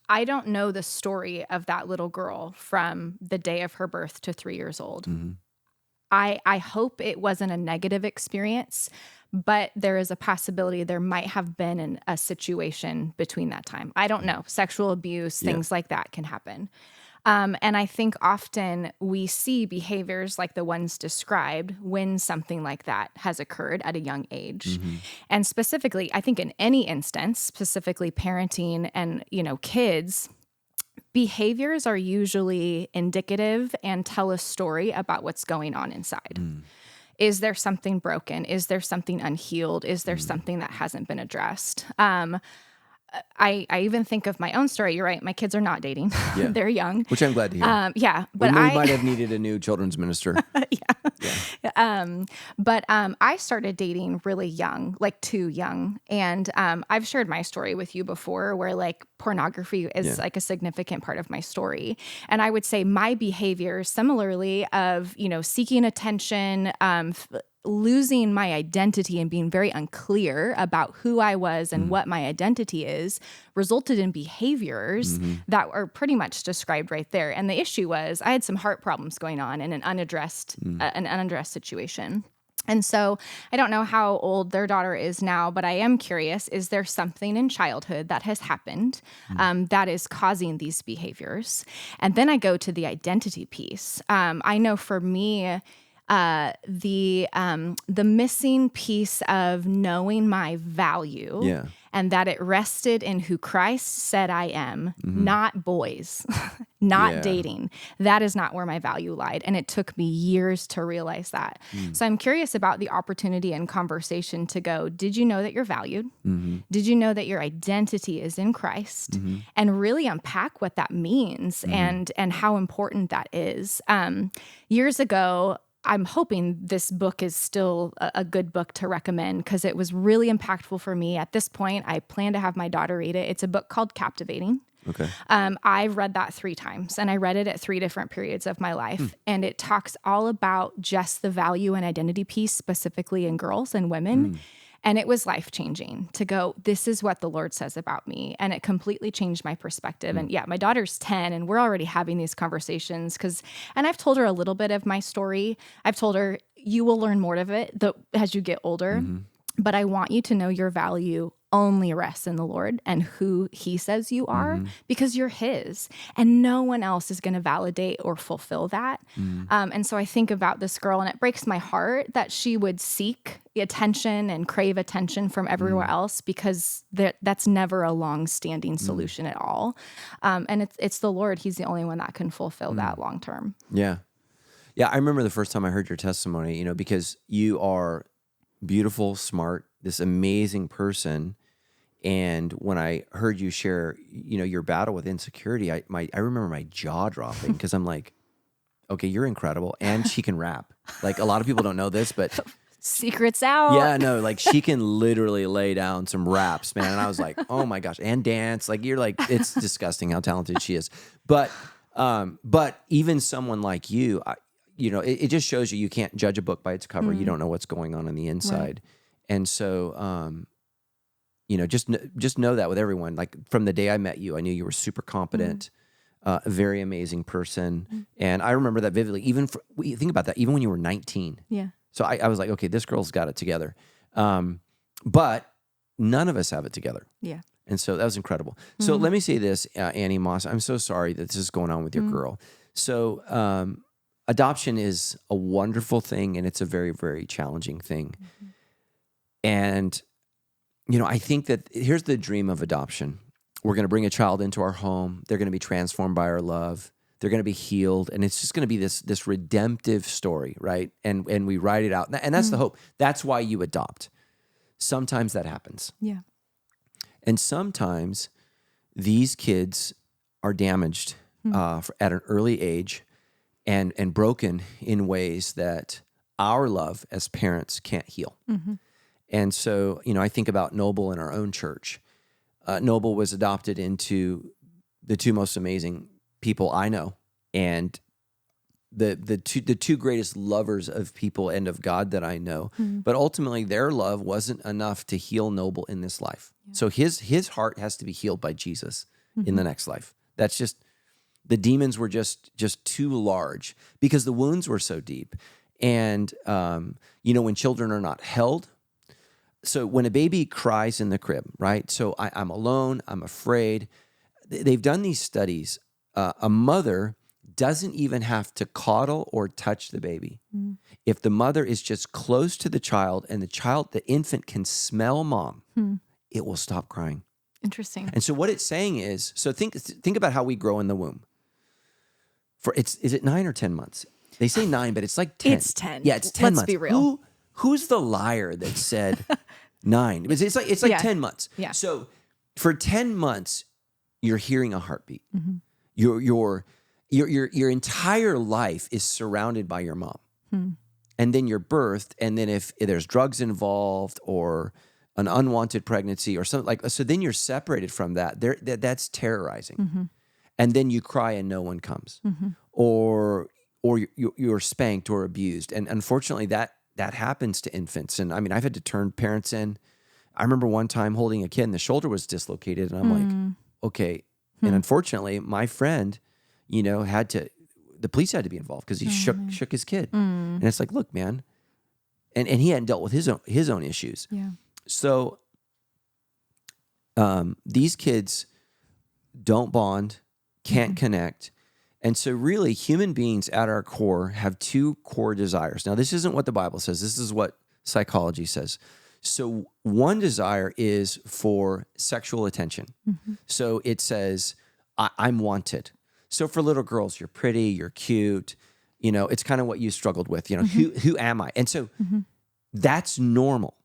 I don't know the story of that little girl from the day of her birth to 3 years old. I hope it wasn't a negative experience, but there is a possibility there might have been a situation between that time. I don't know. Sexual abuse, things like that can happen. And I think often we see behaviors like the ones described when something like that has occurred at a young age. And specifically, I think in any instance, specifically parenting and, kids, behaviors are usually indicative and tell a story about what's going on inside. Is there something broken? Is there something unhealed? Is there something that hasn't been addressed? I even think of my own story. You're right. My kids are not dating. They're young. Which I'm glad to hear. But we might have needed a new children's minister. But I started dating really young, like too young. And I've shared my story with you before where like pornography is like a significant part of my story. And I would say my behavior similarly of, seeking attention, losing my identity and being very unclear about who I was and what my identity is resulted in behaviors that are pretty much described right there. And the issue was I had some heart problems going on in an unaddressed situation. And so I don't know how old their daughter is now, but I am curious, is there something in childhood that has happened that is causing these behaviors? And then I go to the identity piece. I know for me, the missing piece of knowing my value and that it rested in who Christ said I am, not boys, not dating. That is not where my value lied. And it took me years to realize that. So I'm curious about the opportunity and conversation to go, did you know that you're valued? Did you know that your identity is in Christ? And really unpack what that means and how important that is. Years ago, I'm hoping this book is still a good book to recommend because it was really impactful for me. At this point, I plan to have my daughter read it. It's a book called Captivating. Okay. I've read that 3 times, and I read it at 3 different periods of my life. And it talks all about just the value and identity piece, specifically in girls and women. And it was life-changing to go, this is what the Lord says about me. And it completely changed my perspective. And yeah, my daughter's 10 and we're already having these conversations and I've told her a little bit of my story. I've told her, you will learn more of it as you get older. But I want you to know your value only rests in the Lord and who he says you are because you're his and no one else is going to validate or fulfill that. And so I think about this girl and it breaks my heart that she would seek attention and crave attention from everywhere else because that's never a long-standing solution at all. And it's the Lord. He's the only one that can fulfill that long term. Yeah. Yeah. I remember the first time I heard your testimony, because you are beautiful, smart, this amazing person. And when I heard you share, your battle with insecurity, I remember my jaw dropping because I'm like, okay, you're incredible. And she can rap. Like a lot of people don't know this, but secrets out. Yeah, no, like she can literally lay down some raps, man. And I was like, oh my gosh, and dance. Like you're like, it's disgusting how talented she is. But even someone like you, it just shows you can't judge a book by its cover. You don't know what's going on the inside. Right. And so, just know that with everyone. Like from the day I met you, I knew you were super competent, a very amazing person. And I remember that vividly. Think about that, even when you were 19. Yeah. So I was like, okay, this girl's got it together. But none of us have it together. Yeah. And so that was incredible. So let me say this, Annie Moss, I'm so sorry that this is going on with your girl. So adoption is a wonderful thing, and it's a very, very challenging thing. And, I think that here's the dream of adoption. We're going to bring a child into our home. They're going to be transformed by our love. They're going to be healed. And it's just going to be this redemptive story, right? And we write it out. And that's the hope. That's why you adopt. Sometimes that happens. Yeah. And sometimes these kids are damaged at an early age and broken in ways that our love as parents can't heal. And so, I think about Noble in our own church. Noble was adopted into the 2 most amazing people I know, and the two greatest lovers of people and of God that I know. But ultimately, their love wasn't enough to heal Noble in this life. Yeah. So his heart has to be healed by Jesus in the next life. That's just, the demons were just too large because the wounds were so deep. And when children are not held. So when a baby cries in the crib, right? So I'm alone, I'm afraid. They've done these studies. A mother doesn't even have to coddle or touch the baby. If the mother is just close to the child and the infant can smell mom, it will stop crying. Interesting. And so what it's saying is, so think about how we grow in the womb. Is it 9 or 10 months? They say 9, but it's like 10. It's 10. Yeah, it's 10 months. Let's be real. Who's the liar that said 9? It's like 10 months. Yeah. So for 10 months, you're hearing a heartbeat. Your entire life is surrounded by your mom. And then you're birthed, and then if there's drugs involved or an unwanted pregnancy or something like, so then you're separated from that. That's terrorizing. And then you cry and no one comes, or you're spanked or abused. And unfortunately, that happens to infants. And I mean, I've had to turn parents in. I remember one time holding a kid and the shoulder was dislocated, and I'm like, okay. And unfortunately, my friend, the police had to be involved because he shook his kid. And it's like, look, man, and he hadn't dealt with his own issues. Yeah. So these kids don't bond, can't connect. And so really human beings at our core have two core desires. Now, this isn't what the Bible says. This is what psychology says. So one desire is for sexual attention. So it says, I'm wanted. So for little girls, you're pretty, you're cute. You know, it's kind of what you struggled with. You know, who am I? And so that's normal,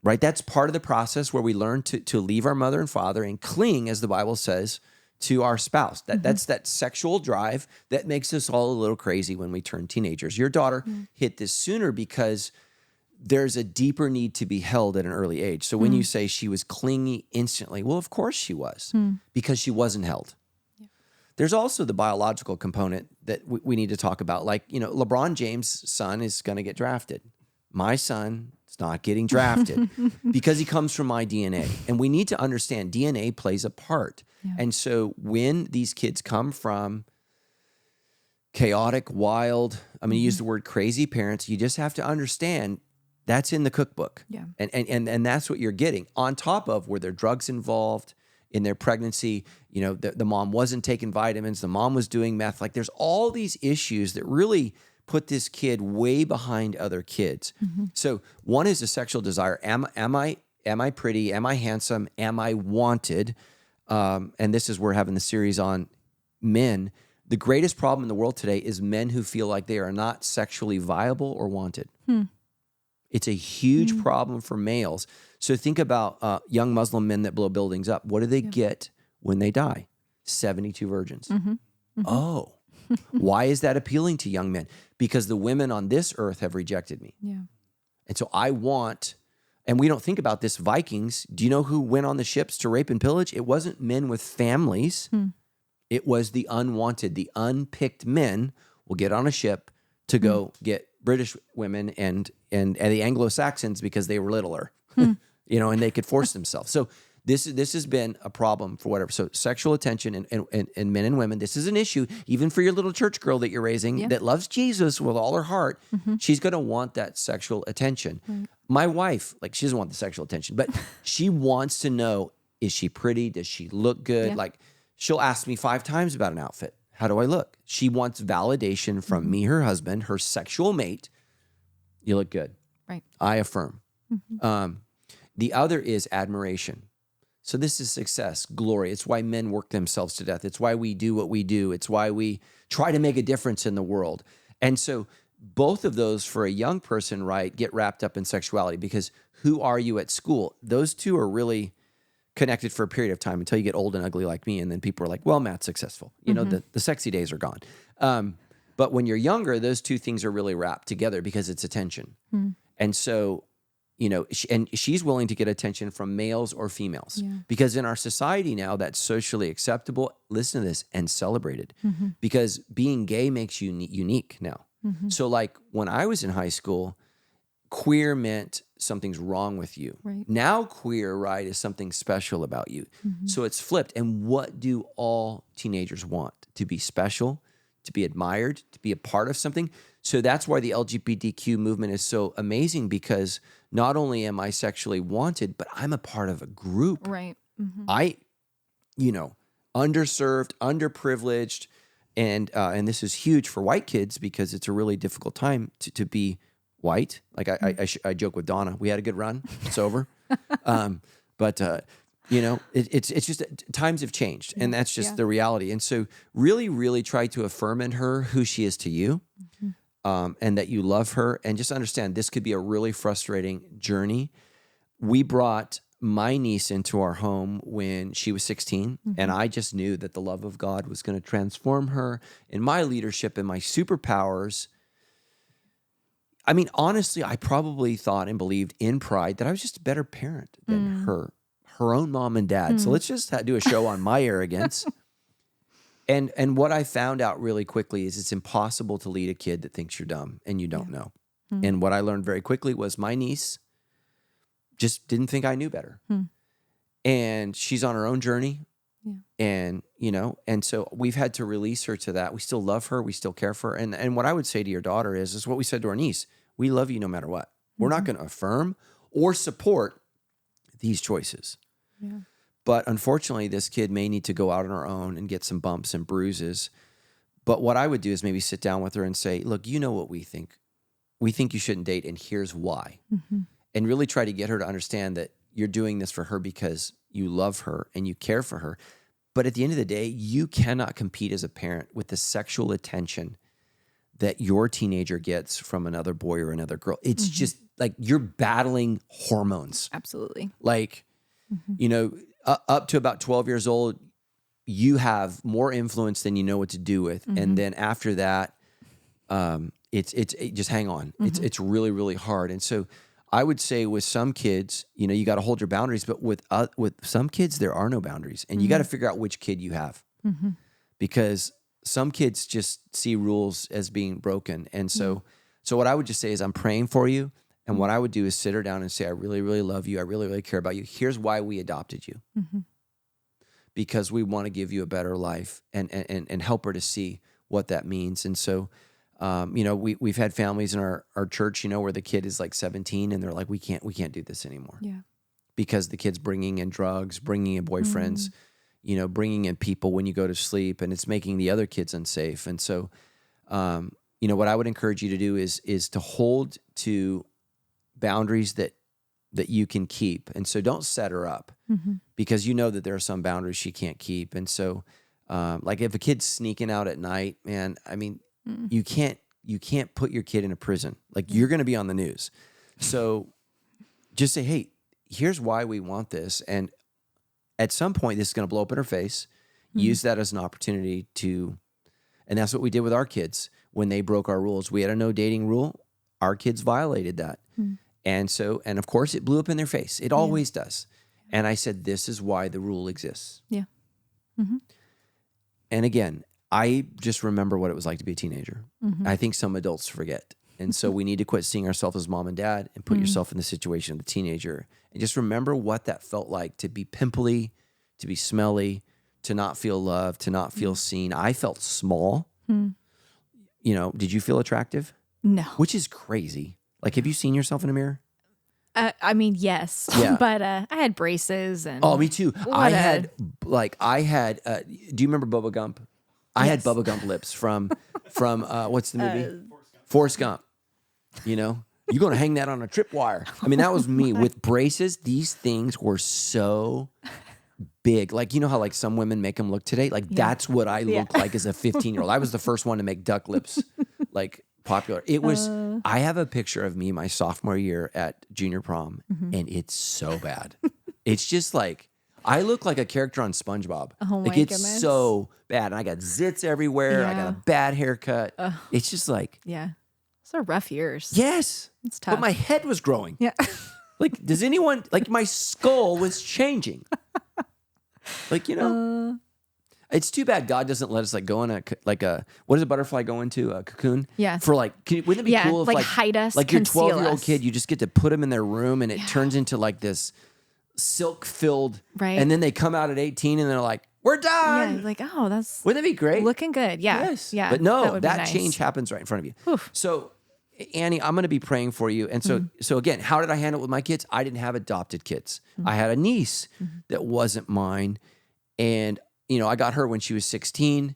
right? That's part of the process where we learn to leave our mother and father and cling, as the Bible says, to our spouse. That's that sexual drive that makes us all a little crazy when we turn teenagers. Your daughter hit this sooner because there's a deeper need to be held at an early age. So when you say she was clingy instantly, well, of course she was, because she wasn't held. Yeah. There's also the biological component that we need to talk about. Like, you know, LeBron James' son is going to get drafted. My son is not getting drafted because he comes from my DNA. And we need to understand DNA plays a part. Yeah. And so when these kids come from chaotic, wild, I'm going to use the word crazy parents, you just have to understand that's in the cookbook. Yeah. And that's what you're getting. On top of, were there drugs involved in their pregnancy? You know, the mom wasn't taking vitamins, the mom was doing meth. Like, there's all these issues that really put this kid way behind other kids. So one is a sexual desire. Am I pretty? Am I handsome? Am I wanted? And this is, we're having the series on men. The greatest problem in the world today is men who feel like they are not sexually viable or wanted. It's a huge problem for males. So think about young Muslim men that blow buildings up. What do they get when they die? 72 virgins. Oh, why is that appealing to young men? Because the women on this earth have rejected me. Yeah. And so I want, and we don't think about this, Vikings. Do you know who went on the ships to rape and pillage? It wasn't men with families. It was the unwanted, the unpicked men will get on a ship to go get British women and the Anglo-Saxons because they were littler, you know, and they could force themselves. So this has been a problem for whatever. So sexual attention and men and women, this is an issue, even for your little church girl that you're raising that loves Jesus with all her heart. She's going to want that sexual attention. My wife, like, she doesn't want the sexual attention, but she wants to know, is she pretty? Does she look good? Yeah. Like, she'll ask me 5 times about an outfit. How do I look? She wants validation from me, her husband, her sexual mate. You look good. Right. I affirm. The other is admiration. So this is success, glory. It's why men work themselves to death. It's why we do what we do. It's why we try to make a difference in the world. And so both of those for a young person, right, get wrapped up in sexuality, because who are you at school? Those two are really connected for a period of time until you get old and ugly like me. And then people are like, well, Matt's successful. You know, the sexy days are gone. But when you're younger, those two things are really wrapped together because it's attention. And so, you know, she's willing to get attention from males or females because in our society now, that's socially acceptable. Listen to this, and celebrated, because being gay makes you unique now. So like when I was in high school, queer meant something's wrong with you. Right. Now queer, right, is something special about you. So it's flipped. And what do all teenagers want? To be special, to be admired, to be a part of something. So that's why the LGBTQ movement is so amazing, because not only am I sexually wanted, but I'm a part of a group. Right. I, you know, underserved, underprivileged, and this is huge for white kids because it's a really difficult time to be white. Like I joke with Donna, we had a good run. It's over. But you know, it's just times have changed, and that's just the reality. And so really, really try to affirm in her who she is to you, and that you love her, and just understand this could be a really frustrating journey. We brought my niece into our home when she was 16, and I just knew that the love of God was going to transform her in my leadership and my superpowers. I mean, honestly, I probably thought and believed in pride that I was just a better parent than her own mom and dad. So let's just do a show on my arrogance. And what I found out really quickly is it's impossible to lead a kid that thinks you're dumb and you don't know. And what I learned very quickly was my niece just didn't think I knew better. And she's on her own journey. And, you know, and so we've had to release her to that. We still love her. We still care for her. And what I would say to your daughter is what we said to our niece: we love you no matter what. We're not going to affirm or support these choices. Yeah. But unfortunately, this kid may need to go out on her own and get some bumps and bruises. But what I would do is maybe sit down with her and say, look, you know what we think. We think you shouldn't date, and here's why. And really try to get her to understand that you're doing this for her because you love her and you care for her. But at the end of the day, you cannot compete as a parent with the sexual attention that your teenager gets from another boy or another girl. It's just like you're battling hormones. Absolutely. Like, you know, up to about 12 years old, you have more influence than you know what to do with. And then after that, it's just hang on. It's really, really hard. And so I would say with some kids, you know, you got to hold your boundaries, but with some kids, there are no boundaries, and you got to figure out which kid you have, because some kids just see rules as being broken. And so what I would just say is I'm praying for you. And what I would do is sit her down and say, I really, really love you. I really, really care about you. Here's why we adopted you. Because we want to give you a better life, and help her to see what that means. And so, you know, we've had families in our church, you know, where the kid is like 17 and they're like, we can't do this anymore. Yeah. Because the kid's bringing in drugs, bringing in boyfriends, you know, bringing in people when you go to sleep, and it's making the other kids unsafe. And so, you know, what I would encourage you to do is to hold to boundaries that you can keep. And so don't set her up, because you know that there are some boundaries she can't keep. And so, like if a kid's sneaking out at night, man, I mean, you can't put your kid in a prison. Like you're going to be on the news. So just say, hey, here's why we want this. And at some point, this is going to blow up in her face. Use that as an opportunity to, and that's what we did with our kids when they broke our rules. We had a no dating rule. Our kids violated that. And so, and of course, it blew up in their face. It always does. And I said, this is why the rule exists. Yeah. And again, I just remember what it was like to be a teenager. I think some adults forget. And so we need to quit seeing ourselves as mom and dad and put yourself in the situation of a teenager. And just remember what that felt like to be pimply, to be smelly, to not feel loved, to not feel seen. I felt small. You know, did you feel attractive? No. Which is crazy. Like, have you seen yourself in a mirror? I mean, yes. Yeah. But I had braces and. Oh, me too. I had, do you remember Bubba Gump? I had Bubba Gump lips from what's the movie? Forrest Gump. You know, you're going to hang that on a tripwire. I mean, that was me with braces. These things were so big. Like, you know how like some women make them look today? Like that's what I looked like as a 15-year-old. I was the first one to make duck lips like popular. It was, I have a picture of me my sophomore year at junior prom, and it's so bad. It's just like, I look like a character on SpongeBob. Oh my like it's goodness. so bad. And I got zits everywhere. I got a bad haircut. It's just like. Yeah. Those are rough years. Yes. It's tough. But my head was growing. Yeah. Like, does anyone, like my skull was changing. Like, you know, it's too bad God doesn't let us like go in a what does a butterfly go into? A cocoon? Yeah. For like, wouldn't it be cool if like hide us, like your conceal 12-year-old us. kid, you just get to put them in their room and it turns into like this silk-filled, Right. and then they come out at 18 and they're like, we're done. Yeah. Like, oh, that's Wouldn't that be great? looking good. Yeah. Yes. Yeah. But no, would be that nice. change happens right in front of you. Oof. So, Annie, I'm going to be praying for you. And so again, how did I handle it with my kids? I didn't have adopted kids. I had a niece that wasn't mine. And, you know, I got her when she was 16.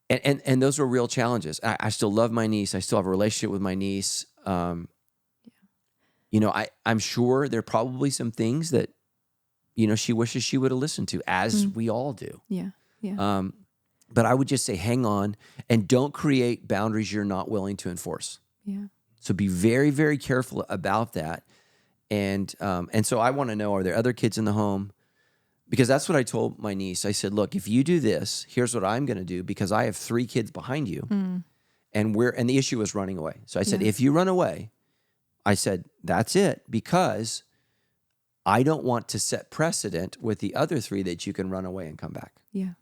And those were real challenges. I still love my niece. I still have a relationship with my niece. You know, I'm sure there are probably some things that, you know, she wishes she would have listened to, as we all do. Yeah. Yeah. But I would just say, hang on and don't create boundaries you're not willing to enforce. Yeah. So be very, very careful about that. And so I want to know, are there other kids in the home? Because that's what I told my niece. I said, look, if you do this, here's what I'm going to do, because I have 3 kids behind you. And the issue was running away. So I said, if you run away, I said, that's it, because I don't want to set precedent with the other 3 that you can run away and come back. Yeah.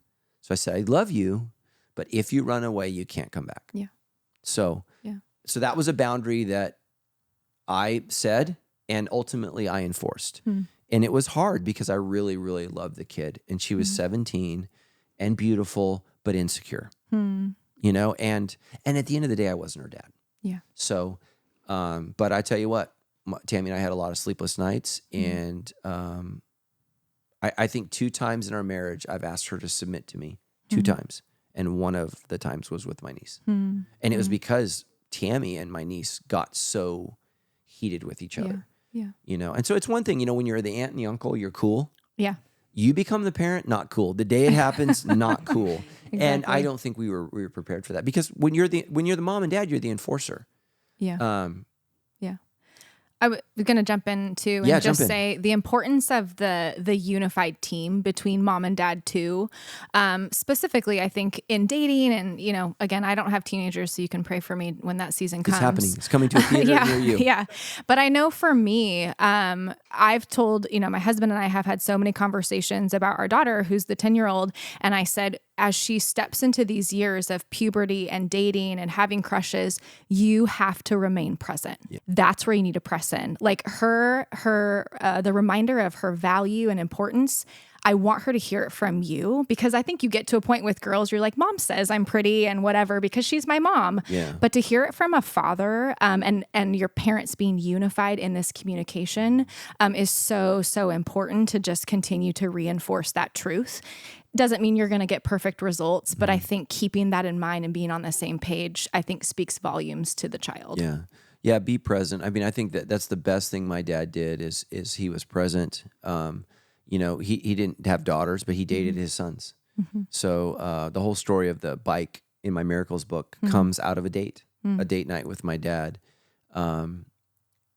So I said, I love you, but if you run away, you can't come back. Yeah. So that was a boundary that I said, and ultimately I enforced. And it was hard because I really, really loved the kid. And she was 17 and beautiful, but insecure, you know? And at the end of the day, I wasn't her dad. Yeah. So But I tell you what, Tammy and I had a lot of sleepless nights, and I think 2 times in our marriage, I've asked her to submit to me 2 times. And one of the times was with my niece. And it was because Tammy and my niece got so heated with each other. Yeah. You know, and so it's one thing, you know, when you're the aunt and the uncle, you're cool. Yeah. You become the parent, not cool. The day it happens, not cool. Exactly. And I don't think we were prepared for that, because when you're the mom and dad, you're the enforcer. Yeah. I was going to jump in too and just say the importance of the unified team between mom and dad too. Specifically, I think in dating, and, you know, again, I don't have teenagers, so you can pray for me when that season comes. It's happening. It's coming to a theater near you. Yeah. But I know for me, I've told, you know, my husband and I have had so many conversations about our daughter, who's the 10-year-old. And I said, as she steps into these years of puberty and dating and having crushes, you have to remain present. Yeah. That's where you need to press in. Like the reminder of her value and importance, I want her to hear it from you, because I think you get to a point with girls, you're like, mom says I'm pretty and whatever because she's my mom. Yeah. But to hear it from a father, and your parents being unified in this communication is so, so important to just continue to reinforce that truth. Doesn't mean you're going to get perfect results, but I think keeping that in mind and being on the same page, I think speaks volumes to the child. Yeah. Yeah. Be present. I mean, I think that's the best thing my dad did is he was present. You know, he didn't have daughters, but he dated his sons. So the whole story of the bike in my Miracles book comes out of a date night with my dad. So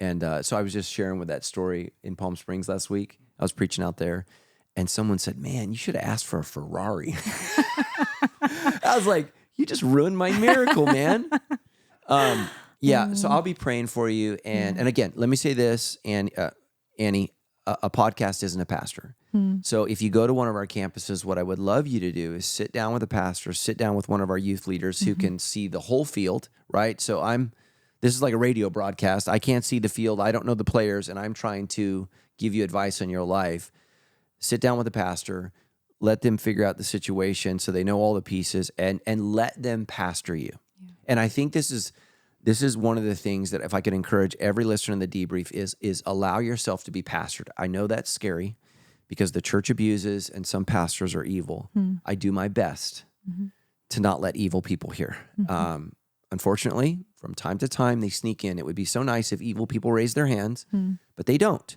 I was just sharing with that story in Palm Springs last week. I was preaching out there, and someone said, man, you should have asked for a Ferrari. I was like, you just ruined my miracle, man. Yeah, so I'll be praying for you. And again, let me say this, and Annie, a podcast isn't a pastor. So if you go to one of our campuses, what I would love you to do is sit down with a pastor, sit down with one of our youth leaders who can see the whole field, right? So this is like a radio broadcast. I can't see the field. I don't know the players, and I'm trying to give you advice on your life. Sit down with a pastor, let them figure out the situation so they know all the pieces, and let them pastor you. Yeah. And I think this is one of the things that if I could encourage every listener in the debrief is allow yourself to be pastored. I know that's scary because the church abuses and some pastors are evil. I do my best to not let evil people hear. Unfortunately, from time to time, they sneak in. It would be so nice if evil people raise their hands, but they don't.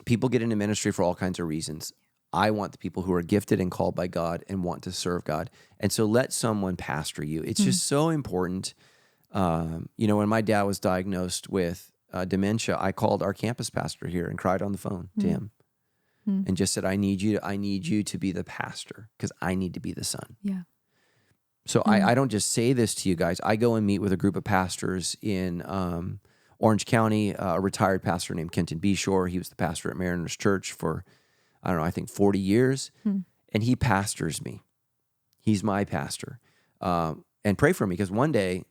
People get into ministry for all kinds of reasons. I want the people who are gifted and called by God and want to serve God. And so let someone pastor you. It's just so important. You know, when my dad was diagnosed with dementia, I called our campus pastor here and cried on the phone to him and just said, I need you to be the pastor because I need to be the son. Yeah. So I don't just say this to you guys. I go and meet with a group of pastors in Orange County, a retired pastor named Kenton Beshore. He was the pastor at Mariners Church for, I think 40 years. And he pastors me. He's my pastor. And pray for me because one day,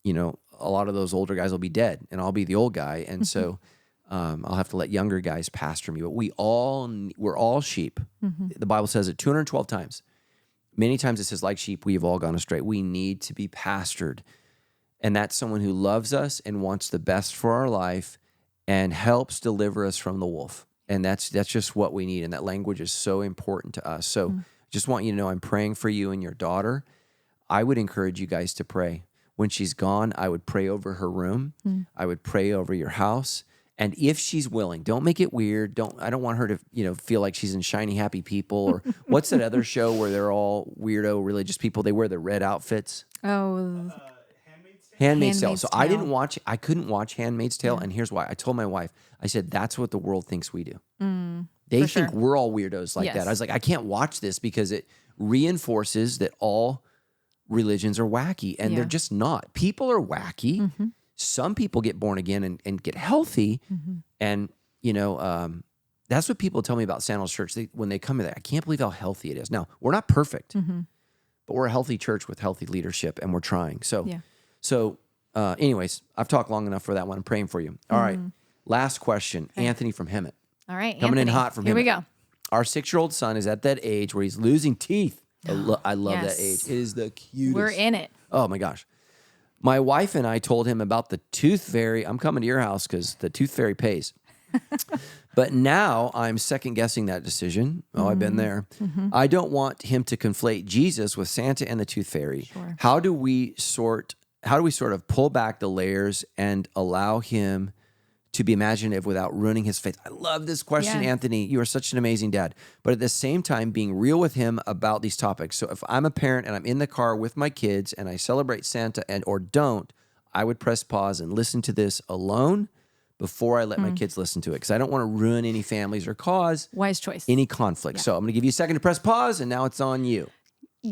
you know, a lot of those older guys will be dead and I'll be the old guy. And so I'll have to let younger guys pastor me. But we're all sheep. The Bible says it 212 times. Many times it says, like sheep, we have all gone astray. We need to be pastored. And that's someone who loves us and wants the best for our life and helps deliver us from the wolf. And that's just what we need. And that language is so important to us. So just want you to know I'm praying for you and your daughter. I would encourage you guys to pray. When she's gone, I would pray over her room. I would pray over your house. And if she's willing, don't make it weird. I don't want her to, feel like she's in Shiny Happy People or what's that other show where they're all weirdo religious people? They wear the red outfits. Oh, Handmaid's Tale. So I couldn't watch Handmaid's Tale. And here's why. I told my wife, I said, that's what the world thinks we do. They think we're all weirdos like that. I was like, I can't watch this because it reinforces that all religions are wacky and they're just not. People are wacky. Some people get born again and get healthy. And, that's what people tell me about Sandals Church. When they come here, I can't believe how healthy it is. Now, we're not perfect, but we're a healthy church with healthy leadership and we're trying. So anyways, I've talked long enough for that one. I'm praying for you. All right. Last question. Okay. Anthony from Hemet. All right. Coming in hot from Hemet. Here we go. Our 6-year-old son is at that age where he's losing teeth. I love that age. It is the cutest. We're in it. Oh my gosh. My wife and I told him about the tooth fairy. I'm coming to your house because the tooth fairy pays. But now I'm second guessing that decision. Oh, I've been there. I don't want him to conflate Jesus with Santa and the tooth fairy. Sure. How do we sort of pull back the layers and allow him to be imaginative without ruining his faith? I love this question, Anthony. You are such an amazing dad. But at the same time, being real with him about these topics. So if I'm a parent and I'm in the car with my kids and I celebrate Santa or don't, I would press pause and listen to this alone before I let my kids listen to it, because I don't want to ruin any families or cause Wise choice. any conflict. So I'm going to give you a second to press pause, and now it's on you.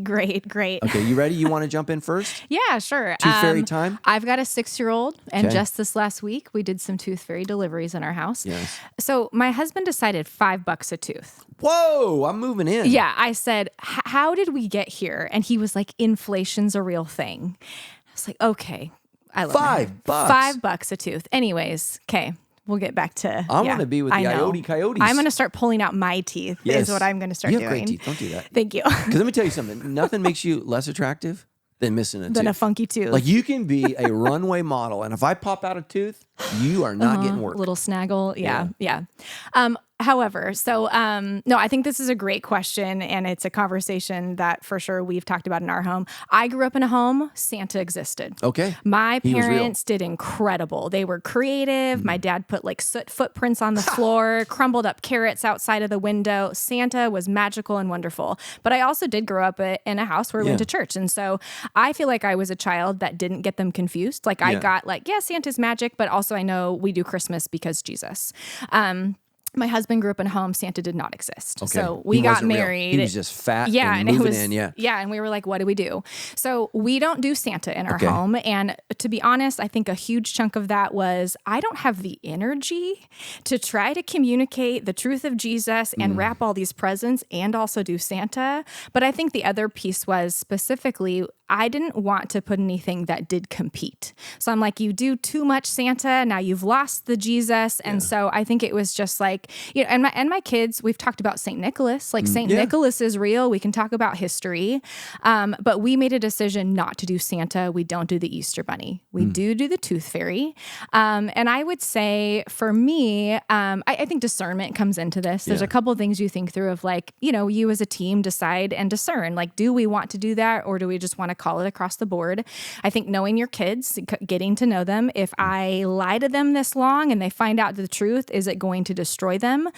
Great. Okay, you ready? You want to jump in first? Yeah, sure. Tooth fairy time? I've got a 6-year-old, and Okay. just this last week, we did some tooth fairy deliveries in our house. Yes. So my husband decided $5 a tooth. Whoa, I'm moving in. Yeah, I said, how did we get here? And he was like, inflation's a real thing. I was like, okay. I love $5. $5 a tooth. Anyways, okay. We'll get back to. I want to be with the Ioti Coyotes. I'm going to start pulling out my teeth. Yes. Is what I'm going to start You have doing. great teeth. Don't do that. Thank you. Because let me tell you something. Nothing makes you less attractive than missing a tooth. Than a funky tooth. Like, you can be a runway model, and if I pop out a tooth, you are not getting work. Little snaggle. Yeah. However, no, I think this is a great question, and it's a conversation that for sure we've talked about in our home. I grew up in a home, Santa existed. Okay. My He was real. parents did incredible. They were creative. My dad put like soot footprints on the floor, crumbled up carrots outside of the window. Santa was magical and wonderful. But I also did grow up in a house where we went to church. And so I feel like I was a child that didn't get them confused. Like I got like, Santa's magic, but also I know we do Christmas because Jesus. My husband grew up in a home, Santa did not exist. Okay. So we He got wasn't real. married. He was just fat and moving it was, in. and we were like, what do we do? So we don't do Santa in our Okay. home. And to be honest, I think a huge chunk of that was I don't have the energy to try to communicate the truth of Jesus and wrap all these presents and also do Santa. But I think the other piece was specifically, I didn't want to put anything that did compete. So I'm like, you do too much Santa, now you've lost the Jesus. And so I think it was just like, and my kids, we've talked about St. Nicholas. Like St. Nicholas is real. We can talk about history. But we made a decision not to do Santa. We don't do the Easter Bunny. We do the Tooth Fairy. And I would say for me, I think discernment comes into this. There's a couple of things you think through of like, you as a team decide and discern. Like, do we want to do that, or do we just want to call it across the board? I think knowing your kids, getting to know them. If I lie to them this long and they find out the truth, is it going to destroy them?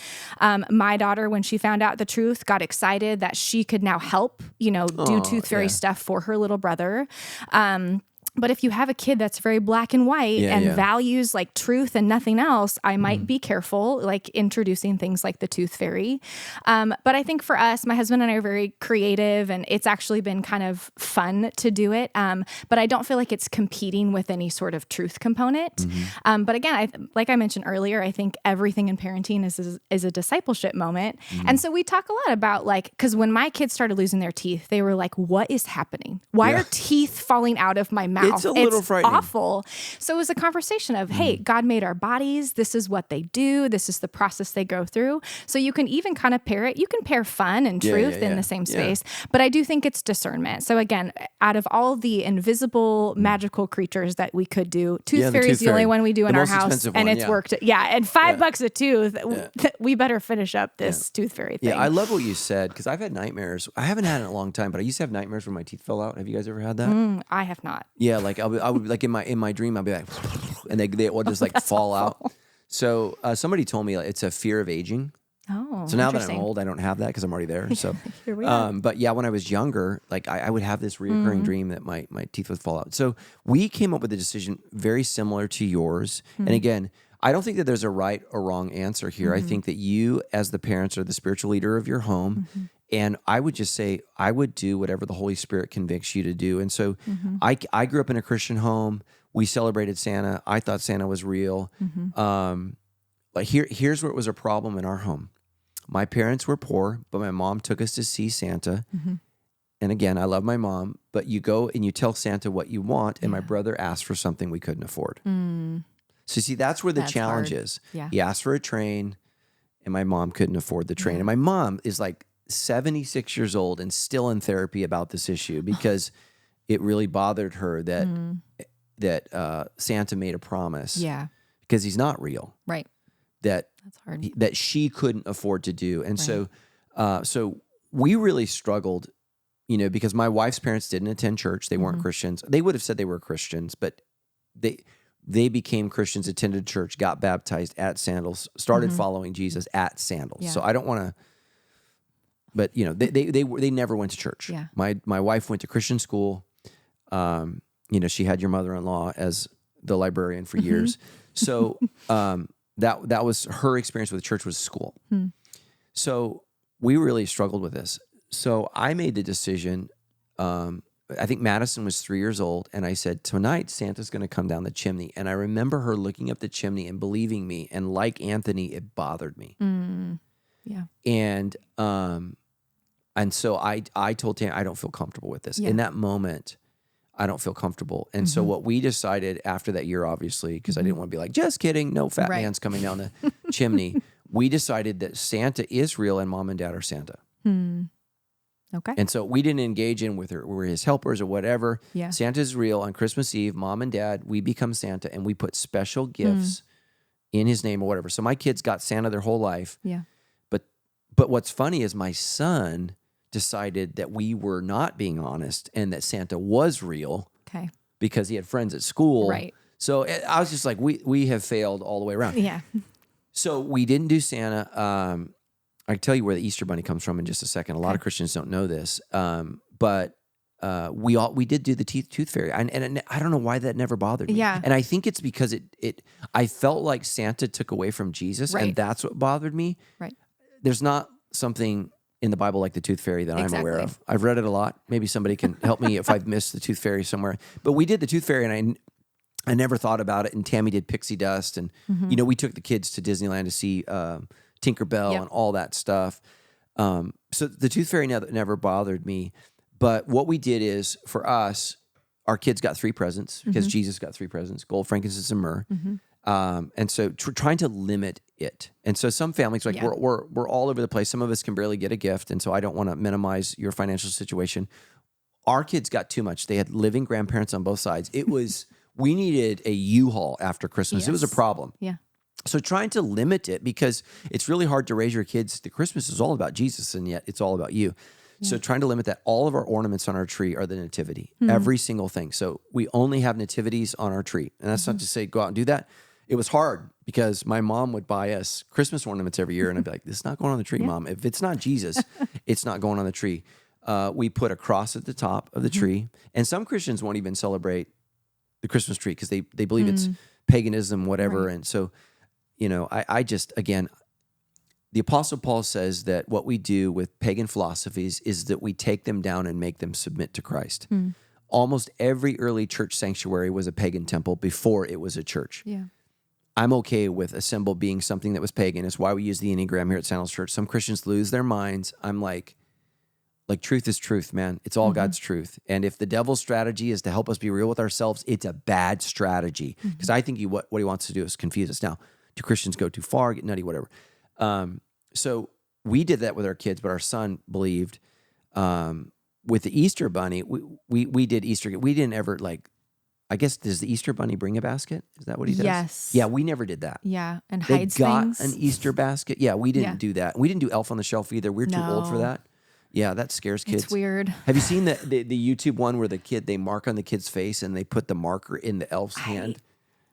My daughter, when she found out the truth, got excited that she could now help, do tooth fairy stuff for her little brother. But if you have a kid that's very black and white and values like truth and nothing else, I might be careful, like introducing things like the tooth fairy. But I think for us, my husband and I are very creative, and it's actually been kind of fun to do it. But I don't feel like it's competing with any sort of truth component. But again, like I mentioned earlier, I think everything in parenting is a discipleship moment. And so we talk a lot about because when my kids started losing their teeth, they were like, what is happening? Why are teeth falling out of my mouth? It's a little frightening. Awful. So it was a conversation of, hey, God made our bodies. This is what they do. This is the process they go through. So you can even kind of pair it. You can pair fun and truth in the same space. But I do think it's discernment. So again, out of all the invisible magical creatures that we could do, Tooth Fairy is the only one we do in our house. And it's worked. And $5 a tooth, we better finish up this Tooth Fairy thing. Yeah, I love what you said, because I've had nightmares. I haven't had it in a long time, but I used to have nightmares where my teeth fell out. Have you guys ever had that? I have not. Yeah, like I would like in my dream, I'd be like, and they would just like fall out. So somebody told me it's a fear of aging. Oh, so now that I'm old, I don't have that because I'm already there. So, Here we are. But yeah, when I was younger, like I would have this reoccurring dream that my teeth would fall out. So we came up with a decision very similar to yours. And again, I don't think that there's a right or wrong answer here. I think that you, as the parents, are the spiritual leader of your home. And I would just say, I would do whatever the Holy Spirit convicts you to do. And so I grew up in a Christian home. We celebrated Santa. I thought Santa was real. But here's where it was a problem in our home. My parents were poor, but my mom took us to see Santa. And again, I love my mom, but you go and you tell Santa what you want, and my brother asked for something we couldn't afford. So see, that's where the challenge is. He asked for a train, and my mom couldn't afford the train. And my mom is like 76 years old and still in therapy about this issue because it really bothered her that that Santa made a promise. Yeah. Because he's not real. Right. That's hard. That she couldn't afford to do. And Right. so we really struggled, because my wife's parents didn't attend church. They weren't Christians. They would have said they were Christians, but they became Christians, attended church, got baptized at Sandals, started following Jesus at Sandals. Yeah. So I don't want to, but they never went to church. Yeah. My wife went to Christian school. She had your mother-in-law as the librarian for years. So that was her experience with the church, was school. So we really struggled with this. So I made the decision. I think Madison was 3 years old, and I said, tonight Santa's going to come down the chimney. And I remember her looking up the chimney and believing me. And like Anthony, it bothered me. Yeah. And so I told Tanya, I don't feel comfortable with this. Yeah. In that moment, I don't feel comfortable. And so what we decided after that year, obviously, because I didn't want to be like, just kidding, no fat Right. man's coming down the chimney. We decided that Santa is real and mom and dad are Santa. Okay. And so we didn't engage in with her, we're his helpers or whatever. Yeah. Santa's real. On Christmas Eve, mom and dad, we become Santa, and we put special gifts in his name or whatever. So my kids got Santa their whole life. Yeah. But what's funny is my son decided that we were not being honest and that Santa was real Okay. because he had friends at school. Right. So I was just like, we have failed all the way around. Yeah. So we didn't do Santa. I can tell you where the Easter Bunny comes from in just a second. A lot of Christians don't know this, but we did do the tooth fairy, and I don't know why that never bothered me. Yeah. And I think it's because I felt like Santa took away from Jesus, Right. and that's what bothered me. Right. There's not something in the Bible like the tooth fairy that I'm aware Exactly. of. I've read it a lot. Maybe somebody can help me if I've missed the tooth fairy somewhere. But we did the tooth fairy, and I never thought about it. And Tammy did pixie dust, and we took the kids to Disneyland to see Tinkerbell and all that stuff. So the tooth fairy never bothered me. But what we did is, for us, our kids got 3 presents because Jesus got 3 presents: gold, frankincense, and myrrh. And so trying to limit it. And so some families, like we're all over the place. Some of us can barely get a gift. And so I don't want to minimize your financial situation. Our kids got too much. They had living grandparents on both sides. It was, we needed a U-Haul after Christmas. It was a problem. Yeah. So trying to limit it, because it's really hard to raise your kids. The Christmas is all about Jesus, and yet it's all about you. So trying to limit that. All of our ornaments on our tree are the nativity, every single thing. So we only have nativities on our tree. And that's not to say go out and do that. It was hard because my mom would buy us Christmas ornaments every year, and I'd be like, this is not going on the tree, Mom. If it's not Jesus, it's not going on the tree. We put a cross at the top of the tree, and some Christians won't even celebrate the Christmas tree because they believe it's paganism, whatever. Right. And so, I just, again, the Apostle Paul says that what we do with pagan philosophies is that we take them down and make them submit to Christ. Almost every early church sanctuary was a pagan temple before it was a church. Yeah. I'm okay with a symbol being something that was pagan. It's why we use the Enneagram here at Sandals Church. Some Christians lose their minds. I'm like truth is truth, man. It's all God's truth. And if the devil's strategy is to help us be real with ourselves, it's a bad strategy. Because I think what he wants to do is confuse us. Now, do Christians go too far, get nutty, whatever? So we did that with our kids, but our son believed. With the Easter Bunny, we did Easter. We didn't ever I guess, does the Easter Bunny bring a basket? Is that what he does? Yes. Yeah, we never did that. Yeah. And They hides got things. an Easter basket. Yeah, we didn't do that. We didn't do Elf on the Shelf either. We're too old for No. that. Yeah, that scares kids. It's weird. Have you seen the YouTube one where they mark on the kid's face and they put the marker in the elf's hand?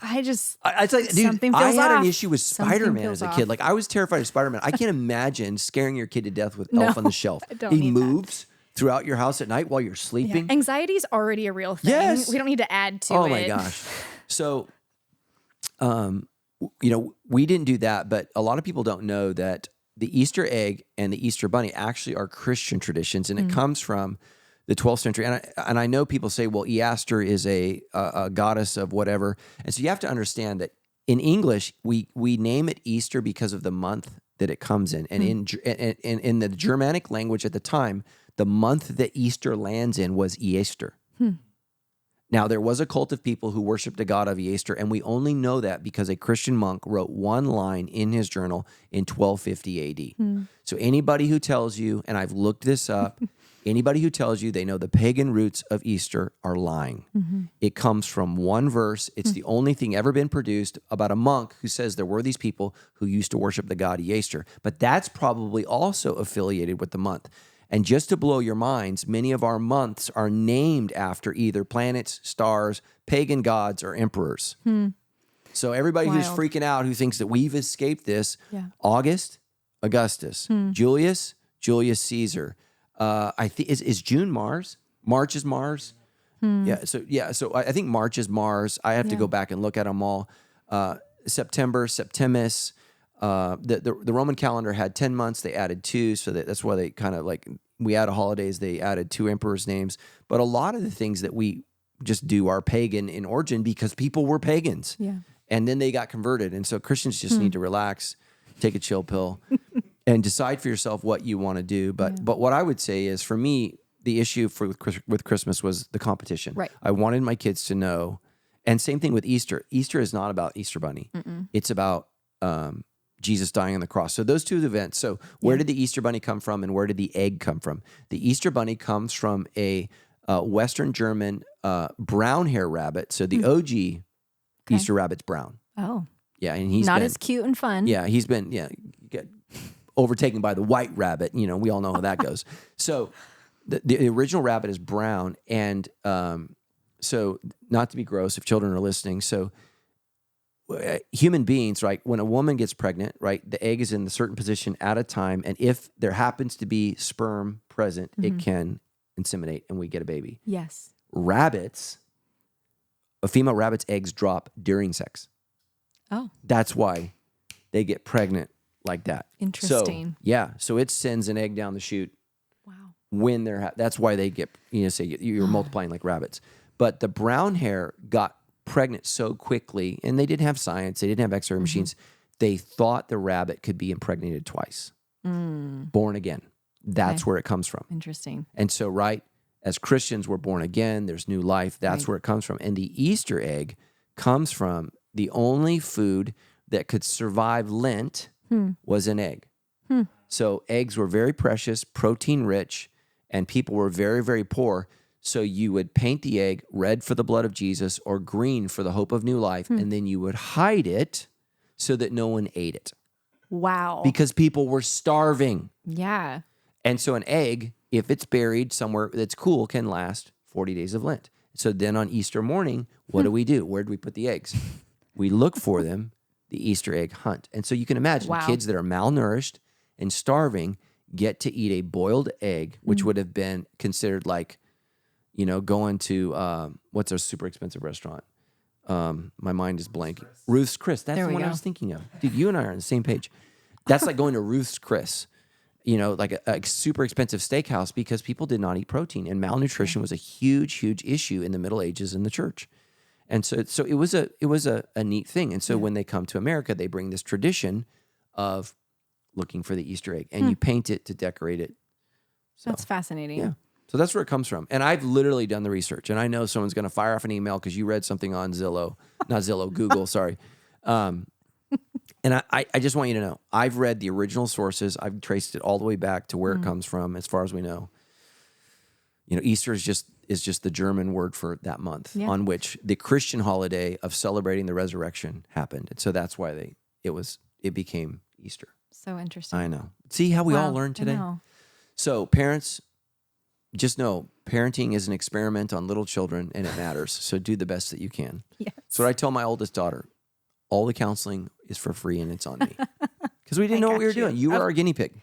It's It's like, dude, something I feels had off. an issue with Something Spider-Man feels as a off. kid. Like, I was terrified of Spider-Man. I can't imagine scaring your kid to death with No, Elf on the Shelf. I don't He need that. moves throughout your house at night while you're sleeping. Anxiety is already a real thing. Yes. We don't need to add to it. Oh my gosh. So, we didn't do that, but a lot of people don't know that the Easter egg and the Easter bunny actually are Christian traditions, and it comes from the 12th century. And I know people say, well, Easter is a goddess of whatever. And so you have to understand that in English, we name it Easter because of the month that it comes in. And in the Germanic language at the time, the month that Easter lands in was Easter. Now, there was a cult of people who worshipped a god of Easter, and we only know that because a Christian monk wrote one line in his journal in 1250 AD. So anybody who tells you, and I've looked this up, Anybody who tells you they know the pagan roots of Easter are lying. It comes from one verse. It's the only thing ever been produced about a monk who says there were these people who used to worship the god Easter. But that's probably also affiliated with the month. And just to blow your minds, many of our months are named after either planets, stars, pagan gods, or emperors. So everybody who's Wild. freaking out, who thinks that we've escaped this, Yeah. August, Augustus, Julius Caesar. I think is June Mars. March is Mars. So I think March is Mars. I have to go back and look at them all. September, Septimus. The Roman calendar had 10 months. They added 2, so that's why they kind of like, we added holidays. They added 2 emperors' names. But a lot of the things that we just do are pagan in origin because people were pagans. Yeah. And then they got converted. And so Christians just need to relax, take a chill pill, and decide for yourself what you want to do. But what I would say is, for me, the issue with Christmas was the competition. Right. I wanted my kids to know, and same thing with Easter. Easter is not about Easter Bunny. It's about Jesus dying on the cross. So those two events. So where did the Easter Bunny come from, and where did the egg come from? The Easter Bunny comes from a Western German brown hair rabbit. So the OG Easter rabbit's brown. Oh. Yeah, and he's Not been, as cute and fun. Yeah, he's been get overtaken by the white rabbit. You know, we all know how that goes. So the original rabbit is brown, and so not to be gross if children are listening. So human beings, right? When a woman gets pregnant, right, the egg is in a certain position at a time, and if there happens to be sperm present, it can inseminate, and we get a baby. Yes. Rabbits, a female rabbit's eggs drop during sex. Oh. That's why they get pregnant like that. Interesting. So it sends an egg down the chute Wow. when they're that's why they get, say you're multiplying like rabbits. But the brown hair got pregnant so quickly, and they didn't have science, they didn't have X-ray machines. They thought the rabbit could be impregnated twice. Born again. That's where it comes from. Interesting. And so, right, as Christians, we're born again. There's new life. That's where it comes from. And the Easter egg comes from the only food that could survive Lent was an egg. So eggs were very precious, protein rich, and people were very, very poor. So you would paint the egg red for the blood of Jesus or green for the hope of new life, and then you would hide it so that no one ate it. Wow. Because people were starving. Yeah. And so an egg, if it's buried somewhere that's cool, can last 40 days of Lent. So then on Easter morning, what do we do? Where do we put the eggs? We look for them, the Easter egg hunt. And so you can imagine kids that are malnourished and starving get to eat a boiled egg, which would have been considered like, going to, what's a super expensive restaurant? My mind is blank. Ruth's Chris. That's the one I was thinking of. Dude, you and I are on the same page. That's like going to Ruth's Chris, like a super expensive steakhouse, because people did not eat protein, and malnutrition was a huge, huge issue in the Middle Ages in the church. And so it was a neat thing. And so when they come to America, they bring this tradition of looking for the Easter egg, and you paint it to decorate it. So, That's fascinating. yeah. So that's where it comes from. And I've literally done the research, and I know someone's going to fire off an email because you read something on Google, sorry. And I just want you to know, I've read the original sources. I've traced it all the way back to where it comes from, as far as we know. Easter is just the German word for that month on which the Christian holiday of celebrating the resurrection happened. And so that's why it became Easter. So interesting. I know. See how we all learned today? I know. So parents, just know parenting is an experiment on little children, and it matters. So do the best that you can. Yes. So what I tell my oldest daughter, all the counseling is for free, and it's on me. Because we didn't know what we were doing. You were our guinea pig.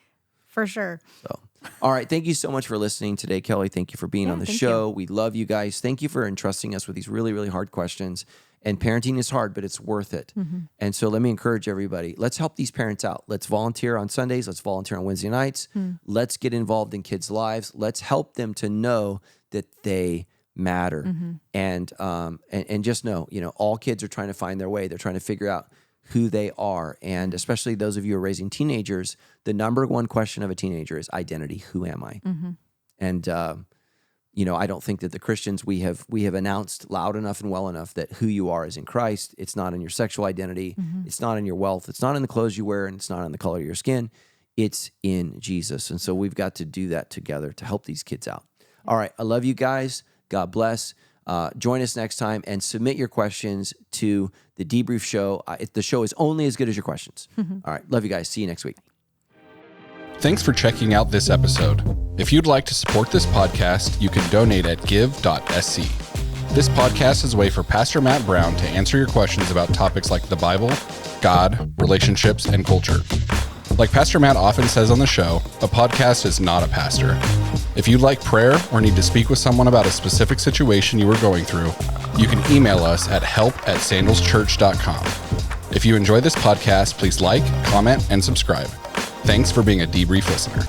For sure. So, all right. Thank you so much for listening today, Kelly. Thank you for being on the show. We love you guys. Thank you for entrusting us with these really, really hard questions. And parenting is hard, but it's worth it. And so let me encourage everybody. Let's help these parents out. Let's volunteer on Sundays. Let's volunteer on Wednesday nights. Let's get involved in kids' lives. Let's help them to know that they matter. And just know, all kids are trying to find their way. They're trying to figure out who they are. And especially those of you who are raising teenagers, the number one question of a teenager is identity. Who am I? And, I don't think that the Christians, we have announced loud enough and well enough that who you are is in Christ. It's not in your sexual identity. It's not in your wealth. It's not in the clothes you wear, and it's not in the color of your skin. It's in Jesus. And so we've got to do that together to help these kids out. All right. I love you guys. God bless. Join us next time and submit your questions to the Debrief Show. The show is only as good as your questions. All right. Love you guys. See you next week. Thanks for checking out this episode. If you'd like to support this podcast, you can donate at give.sc. This podcast is a way for Pastor Matt Brown to answer your questions about topics like the Bible, God, relationships, and culture. Like Pastor Matt often says on the show, a podcast is not a pastor. If you'd like prayer or need to speak with someone about a specific situation you are going through, you can email us at help@sandalschurch.com. If you enjoy this podcast, please like, comment, and subscribe. Thanks for being a Debrief listener.